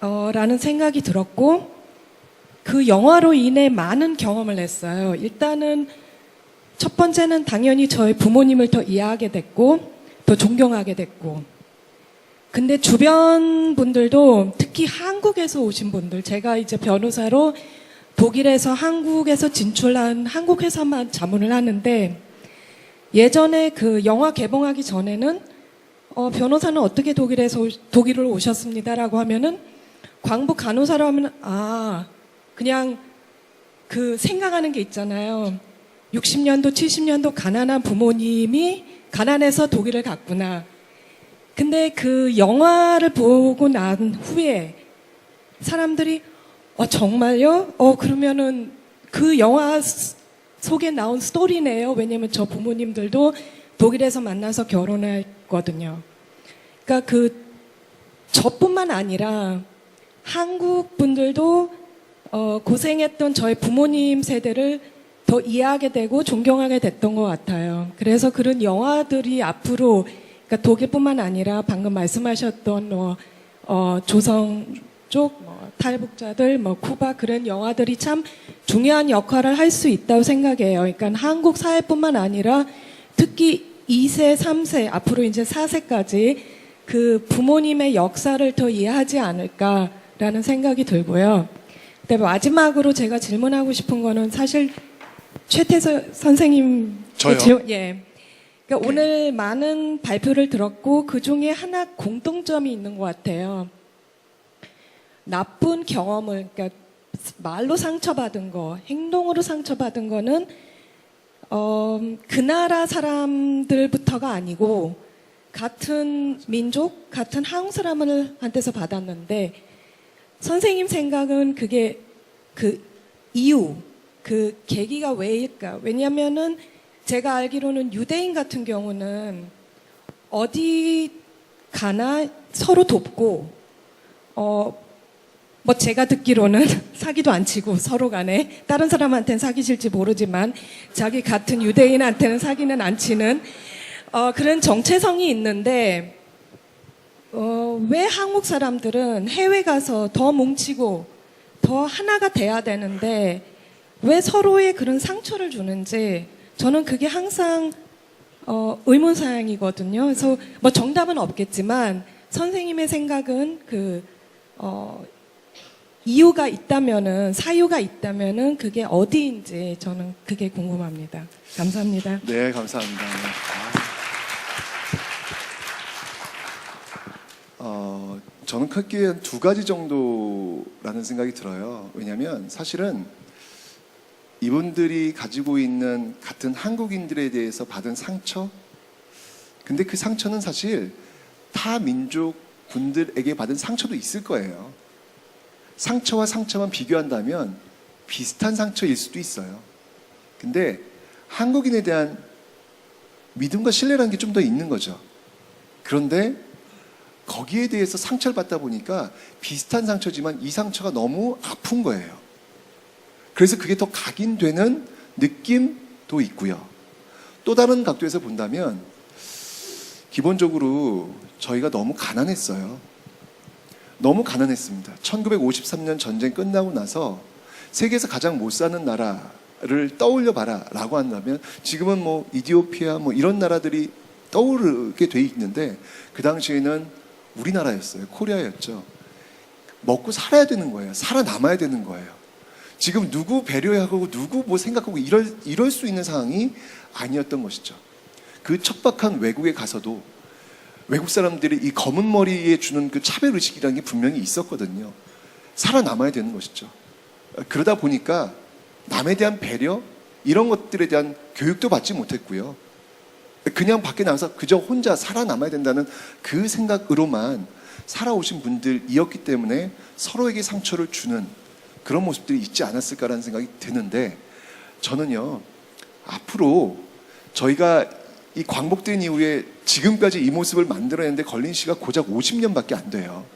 라는 생각이 들었고 그 영화로 인해 많은 경험을 했어요. 일단은 첫 번째는 당연히 저희 부모님을 더 이해하게 됐고 더 존경하게 됐고 근데 주변 분들도 특히 한국에서 오신 분들 제가 이제 변호사로 독일에서 한국에서 진출한 한국 회사만 자문을 하는데 예전에 그 영화 개봉하기 전에는 변호사는 어떻게 독일로 오셨습니다라고 하면은 광부 간호사로 하면 아 그냥 그 생각하는 게 있잖아요. 60년도 70년도 가난한 부모님이 가난해서 독일을 갔구나. 근데 그 영화를 보고 난 후에 사람들이 정말요? 그러면은 그 영화 속에 나온 스토리네요. 왜냐면 저 부모님들도 독일에서 만나서 결혼했거든요. 그러니까 저뿐만 아니라 한국 분들도 고생했던 저희 부모님 세대를 더 이해하게 되고 존경하게 됐던 것 같아요. 그래서 그런 영화들이 앞으로 그러니까 독일뿐만 아니라 방금 말씀하셨던 조성 쪽 탈북자들, 쿠바 그런 영화들이 참 중요한 역할을 할 수 있다고 생각해요. 그러니까 한국 사회뿐만 아니라 특히 2세, 3세, 앞으로 이제 4세까지 그 부모님의 역사를 더 이해하지 않을까라는 생각이 들고요. 근데 마지막으로 제가 질문하고 싶은 거는 사실 최태서 선생님. 저요? 예. 그러니까 오늘 많은 발표를 들었고 그 중에 하나 공통점이 있는 것 같아요. 나쁜 경험을, 그러니까 말로 상처받은 거, 행동으로 상처받은 거는 그 나라 사람들부터가 아니고 같은 민족, 같은 한국 사람한테서 받았는데 선생님 생각은 그게 그 이유, 그 계기가 왜일까? 왜냐면은 제가 알기로는 유대인 같은 경우는 어디 가나 서로 돕고 뭐 제가 듣기로는 사기도 안 치고 서로 간에 다른 사람한테는 사기칠지 모르지만 자기 같은 유대인한테는 사기는 안 치는 그런 정체성이 있는데 왜 한국 사람들은 해외 가서 더 뭉치고 더 하나가 돼야 되는데 왜 서로의 그런 상처를 주는지 저는 그게 항상 의문사항이거든요. 그래서 뭐 정답은 없겠지만 선생님의 생각은 이유가 있다면은 사유가 있다면은 그게 어디인지 저는 그게 궁금합니다. 감사합니다. 네, 감사합니다. 저는 크게 한 2가지 정도라는 생각이 들어요. 왜냐하면 사실은 이분들이 가지고 있는 같은 한국인들에 대해서 받은 상처, 근데 그 상처는 사실 타 민족 분들에게 받은 상처도 있을 거예요. 상처와 상처만 비교한다면 비슷한 상처일 수도 있어요. 근데 한국인에 대한 믿음과 신뢰라는 게 좀 더 있는 거죠. 그런데 거기에 대해서 상처를 받다 보니까 비슷한 상처지만 이 상처가 너무 아픈 거예요. 그래서 그게 더 각인되는 느낌도 있고요. 또 다른 각도에서 본다면 기본적으로 저희가 너무 가난했어요. 너무 가난했습니다. 1953년 전쟁 끝나고 나서 세계에서 가장 못 사는 나라를 떠올려 봐라 라고 한다면 지금은 뭐 이디오피아 뭐 이런 나라들이 떠오르게 돼 있는데 그 당시에는 우리나라였어요. 코리아였죠. 먹고 살아야 되는 거예요. 살아남아야 되는 거예요. 지금 누구 배려하고 누구 뭐 생각하고 이럴 수 있는 상황이 아니었던 것이죠. 그 척박한 외국에 가서도 외국 사람들이 이 검은 머리에 주는 그 차별의식이라는 게 분명히 있었거든요. 살아남아야 되는 것이죠. 그러다 보니까 남에 대한 배려 이런 것들에 대한 교육도 받지 못했고요. 그냥 밖에 나가서 그저 혼자 살아남아야 된다는 그 생각으로만 살아오신 분들이었기 때문에 서로에게 상처를 주는 그런 모습들이 있지 않았을까라는 생각이 드는데 저는요 앞으로 저희가 이 광복된 이후에 지금까지 이 모습을 만들어내는데 걸린 시가 고작 50년밖에 안 돼요.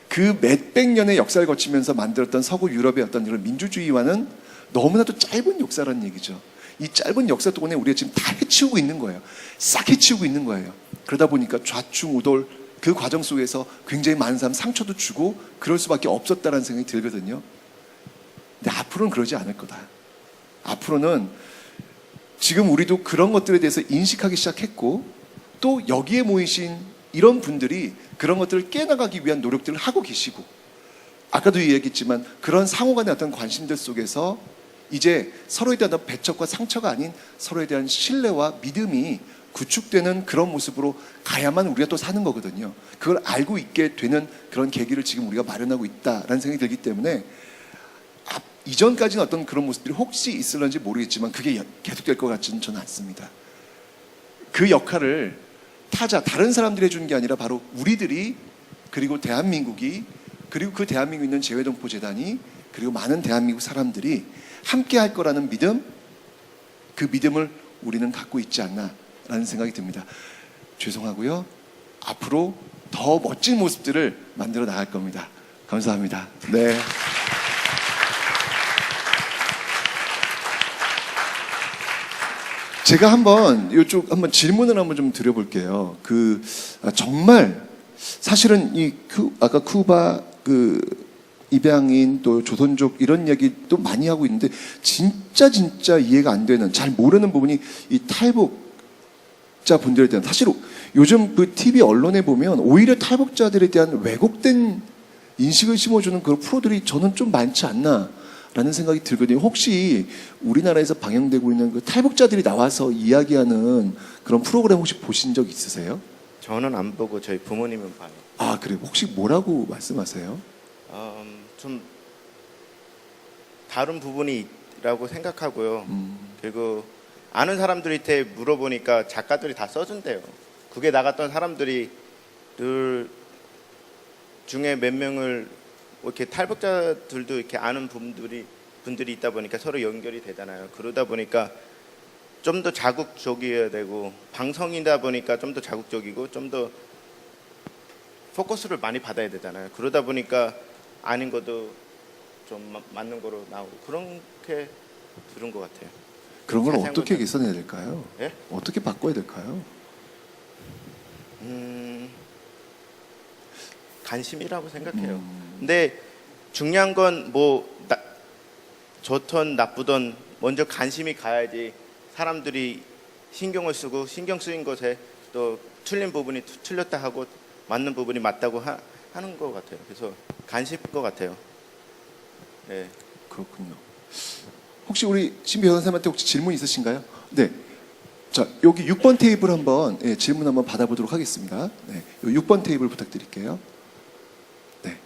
그 몇백 년의 역사를 거치면서 만들었던 서구 유럽의 어떤 이런 민주주의와는 너무나도 짧은 역사라는 얘기죠. 이 짧은 역사 동안에 우리가 지금 다 해치우고 있는 거예요. 싹 해치우고 있는 거예요. 그러다 보니까 좌충우돌 그 과정 속에서 굉장히 많은 사람 상처도 주고 그럴 수밖에 없었다는 생각이 들거든요. 근데 앞으로는 그러지 않을 거다. 앞으로는 지금 우리도 그런 것들에 대해서 인식하기 시작했고 또 여기에 모이신 이런 분들이 그런 것들을 깨나가기 위한 노력들을 하고 계시고 아까도 얘기했지만 그런 상호간의 어떤 관심들 속에서 이제 서로에 대한 배척과 상처가 아닌 서로에 대한 신뢰와 믿음이 구축되는 그런 모습으로 가야만 우리가 또 사는 거거든요. 그걸 알고 있게 되는 그런 계기를 지금 우리가 마련하고 있다라는 생각이 들기 때문에 이전까지는 어떤 그런 모습들이 혹시 있을런지 모르겠지만 그게 계속될 것 같지는 저는 않습니다. 그 역할을 다른 사람들이 해주는 게 아니라 바로 우리들이 그리고 대한민국이 그리고 그 대한민국에 있는 재외동포재단이 그리고 많은 대한민국 사람들이 함께 할 거라는 믿음, 그 믿음을 우리는 갖고 있지 않나라는 생각이 듭니다. 죄송하고요. 앞으로 더 멋진 모습들을 만들어 나갈 겁니다. 감사합니다. 네. 제가 이쪽 질문을 좀 드려볼게요. 정말 사실은 아까 쿠바 입양인 또 조선족 이런 이야기 또 많이 하고 있는데 진짜 이해가 안 되는 잘 모르는 부분이 이 탈북자 분들에 대한 사실 요즘 그 TV 언론에 보면 오히려 탈북자들에 대한 왜곡된 인식을 심어주는 그런 프로들이 저는 좀 많지 않나. 라는 생각이 들거든요. 혹시 우리나라에서 방영되고 있는 그 탈북자들이 나와서 이야기하는 그런 프로그램 혹시 보신 적 있으세요? 저는 안 보고 저희 부모님은 봐요. 아, 그래요? 혹시 뭐라고 말씀하세요? 좀 다른 부분이라고 생각하고요. 그리고 아는 사람들한테 물어보니까 작가들이 다 써준대요. 그게 나갔던 사람들이 늘 중에 몇 명을 이렇게 탈북자들도 이렇게 아는 분들이 있다 보니까 서로 연결이 되잖아요. 그러다 보니까 좀 더 자극적이어야 되고 방송이다 보니까 좀 더 자극적이고 좀 더 포커스를 많이 받아야 되잖아요. 그러다 보니까 아닌 것도 좀 맞는 거로 나오고 그렇게 들은 것 같아요. 그런 걸 어떻게 개선해야 될까요? 예? 어떻게 바꿔야 될까요? 관심이라고 생각해요. 근데 중요한 건 좋던 나쁘던 먼저 관심이 가야지 사람들이 신경을 쓰고 신경 쓰인 것에 또 틀린 부분이 틀렸다 하고 맞는 부분이 맞다고 하는 것 같아요. 그래서 관심인 것 같아요. 네. 그렇군요. 혹시 우리 신비 변호사님한테 혹시 질문 있으신가요? 네. 자, 여기 6번 테이블 한번 질문 한번 받아보도록 하겠습니다. 네. 6번 테이블 부탁드릴게요. 네.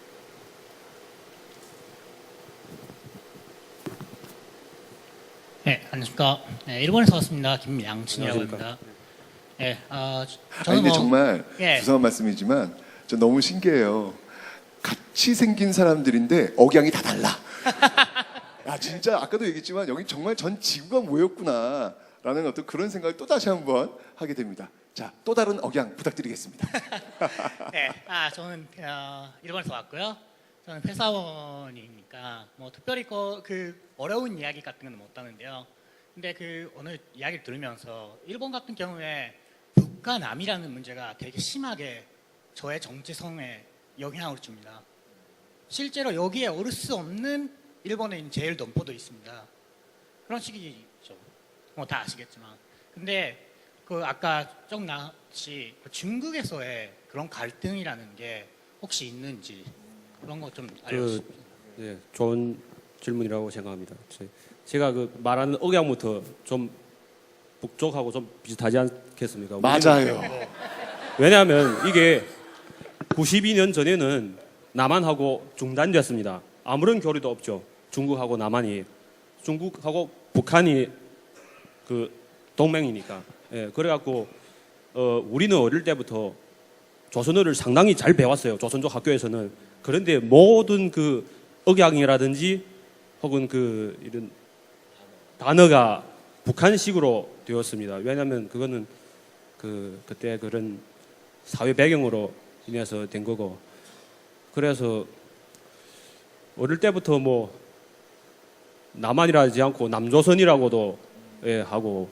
네, 안녕하십니까. 네, 일본에서 왔습니다. 김양춘이라고 합니다. 네, 저는 근데 정말 예. 죄송한 말씀이지만 저 너무 신기해요. 같이 생긴 사람들인데 억양이 다 달라. 아 진짜 아까도 얘기했지만 여기 정말 전 지구가 모였구나라는 어떤 그런 생각을 또 다시 한번 하게 됩니다. 자, 또 다른 억양 부탁드리겠습니다. 네, 저는 일본에서 왔고요. 저는 회사원이니까 뭐 특별히 그 어려운 이야기 같은 건 못하는데요. 근데 오늘 이야기를 들으면서 일본 같은 경우에 북과 남이라는 문제가 되게 심하게 저의 정체성에 영향을 줍니다. 실제로 여기에 오를 수 없는 일본에 있는 제일동포도 있습니다. 그런 식이죠. 뭐 다 아시겠지만. 근데 아까 좀 나왔지 중국에서의 그런 갈등이라는 게 혹시 있는지 그런 거 좀 알려주세요. 네, 좋은 질문이라고 생각합니다. 제가 말하는 억양부터 좀 북쪽하고 좀 비슷하지 않겠습니까? 맞아요. 왜냐하면 이게 92년 전에는 남한하고 중단됐습니다. 아무런 교류도 없죠. 중국하고 남한이. 중국하고 북한이 동맹이니까. 예, 그래갖고 우리는 어릴 때부터 조선어를 상당히 잘 배웠어요. 조선족 학교에서는. 그런데 모든 억양이라든지 혹은 이런 단어가 북한식으로 되었습니다. 왜냐하면 그거는 그때 그런 사회 배경으로 인해서 된 거고. 그래서 어릴 때부터 남한이라 하지 않고 남조선이라고도 예, 하고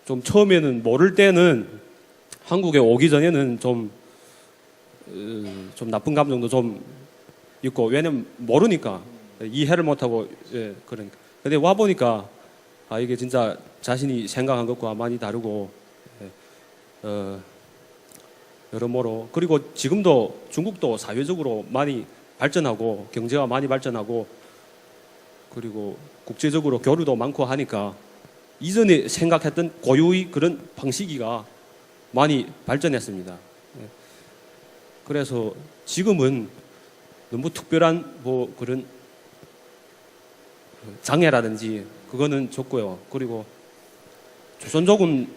좀 처음에는 모를 때는 한국에 오기 전에는 좀 나쁜 감정도 좀 있고 왜냐면 모르니까 이해를 못하고 예, 그러니까 근데 와 보니까 아 이게 진짜 자신이 생각한 것과 많이 다르고 예, 여러모로 그리고 지금도 중국도 사회적으로 많이 발전하고 경제가 많이 발전하고 그리고 국제적으로 교류도 많고 하니까 이전에 생각했던 고유의 그런 방식이가 많이 발전했습니다. 예. 그래서 지금은 너무 특별한 뭐 그런 장애라든지 그거는 적고요. 그리고 한민족은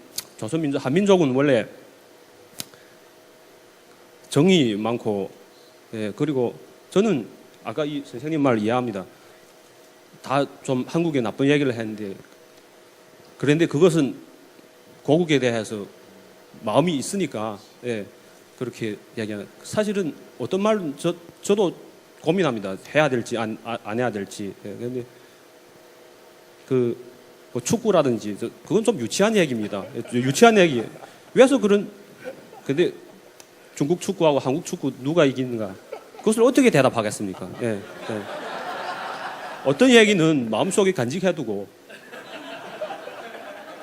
원래 정이 많고 예, 그리고 저는 아까 이 선생님 말 이해합니다. 다 좀 한국의 나쁜 얘기를 했는데 그런데 그것은 고국에 대해서 마음이 있으니까 예, 그렇게 이야기하는 사실은 어떤 말은 저도 고민합니다. 해야 될지 안 해야 될지. 그런데 뭐 축구라든지 그건 좀 유치한 얘기입니다. 유치한 얘기. 왜서 근데 중국 축구하고 한국 축구 누가 이기는가? 그것을 어떻게 대답하겠습니까? 예, 예. 어떤 얘기는 마음속에 간직해두고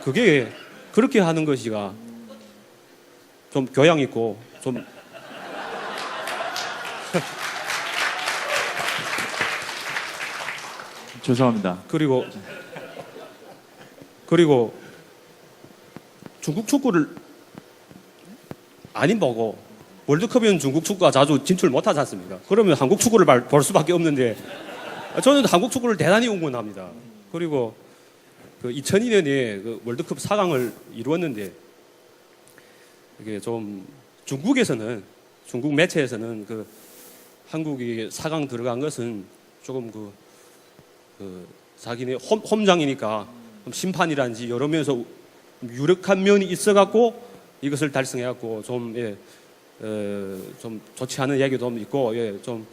그게 그렇게 하는 것이가 좀 교양 있고 좀 죄송합니다. 그리고 중국 축구를 아닌 보고 월드컵에는 중국 축구가 자주 진출 못하지 않습니까? 그러면 한국 축구를 볼 수밖에 없는데 저는 한국 축구를 대단히 응원합니다. 그리고 그 2002년에 그 월드컵 4강을 이루었는데 이게 좀 중국 매체에서는 그 한국이 4강 들어간 것은 조금 그 자기네 홈장이니까 심판이란지 여러 면에서 유력한 면이 있어갖고 이것을 달성해갖고 좀 좋지 않은 얘기도 좀 있고 좀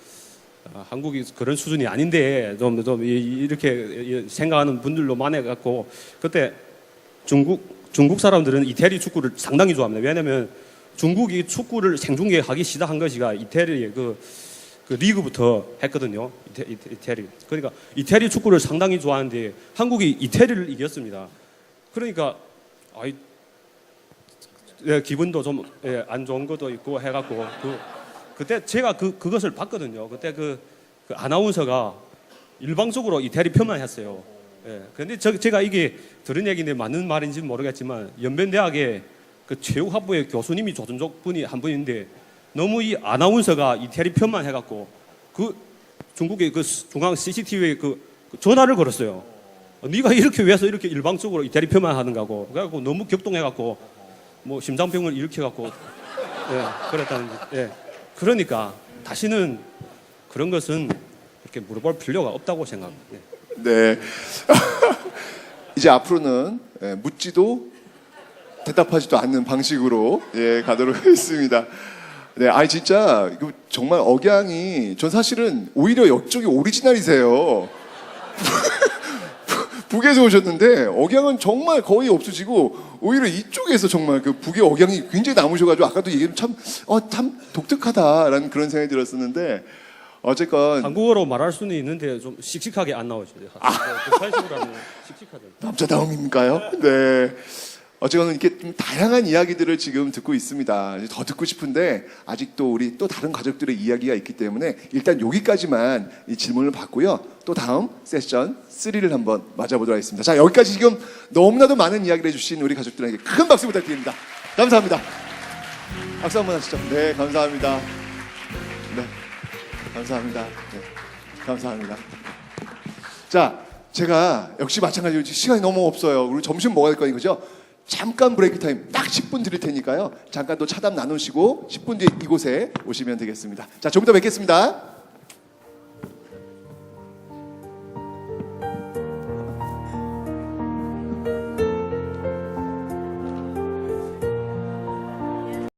한국이 그런 수준이 아닌데 좀 이렇게 생각하는 분들도 많아갖고 그때 중국 사람들은 이태리 축구를 상당히 좋아합니다. 왜냐하면 중국이 축구를 생중계하기 시작한 것이가 이태리의 그 리그부터 했거든요. 이태리. 그러니까 이태리 축구를 상당히 좋아하는데 한국이 이태리를 이겼습니다. 그러니까 기분도 좀 안 좋은 것도 있고 해갖고 그때 제가 그것을 봤거든요. 그때 그 아나운서가 일방적으로 이태리 편만 했어요. 그런데 제가 이게 들은 얘기인데 맞는 말인지는 모르겠지만 연변대학의 그 체육학부의 교수님이 조준족 분이 한 분인데 너무 이 아나운서가 이태리 편만 해갖고 그 중국의 그 중앙 CCTV에 그 전화를 걸었어요. 네가 왜서 이렇게 일방적으로 이태리 편만 하는가고 그래갖고 너무 격동해갖고 뭐 심장병을 일으켜갖고 그랬다는 그러니까 다시는 그런 것은 이렇게 물어볼 필요가 없다고 생각합니다. 네. 이제 앞으로는 묻지도 대답하지도 않는 방식으로 가도록 하겠습니다. 네, 진짜 이거 정말 억양이 전 사실은 오히려 이쪽이 오리지널이세요. 북에서 오셨는데 억양은 정말 거의 없으시고 오히려 이쪽에서 정말 그 북의 억양이 굉장히 남으셔가지고 아까도 얘기했 참 독특하다라는 그런 생각이 들었었는데 어쨌건 한국어로 말할 수는 있는데 좀 씩씩하게 안 나오죠. 씩씩하죠. 남자다움입니까요? 네. 어쨌건 이렇게 좀 다양한 이야기들을 지금 듣고 있습니다. 더 듣고 싶은데 아직도 우리 또 다른 가족들의 이야기가 있기 때문에 일단 여기까지만 이 질문을 받고요. 또 다음 세션 3를 한번 맞아보도록 하겠습니다. 자, 여기까지 지금 너무나도 많은 이야기를 해주신 우리 가족들에게 큰 박수 부탁드립니다. 감사합니다. 박수 한번 하시죠. 네, 감사합니다. 네, 감사합니다. 네, 감사합니다. 자, 제가 역시 마찬가지로 시간이 너무 없어요. 우리 점심 먹어야 될 거니 그죠? 잠깐 브레이크 타임 딱 10분 드릴 테니까요. 잠깐 또 차담 나누시고 10분 뒤에 이곳에 오시면 되겠습니다. 자, 좀 이따 뵙겠습니다.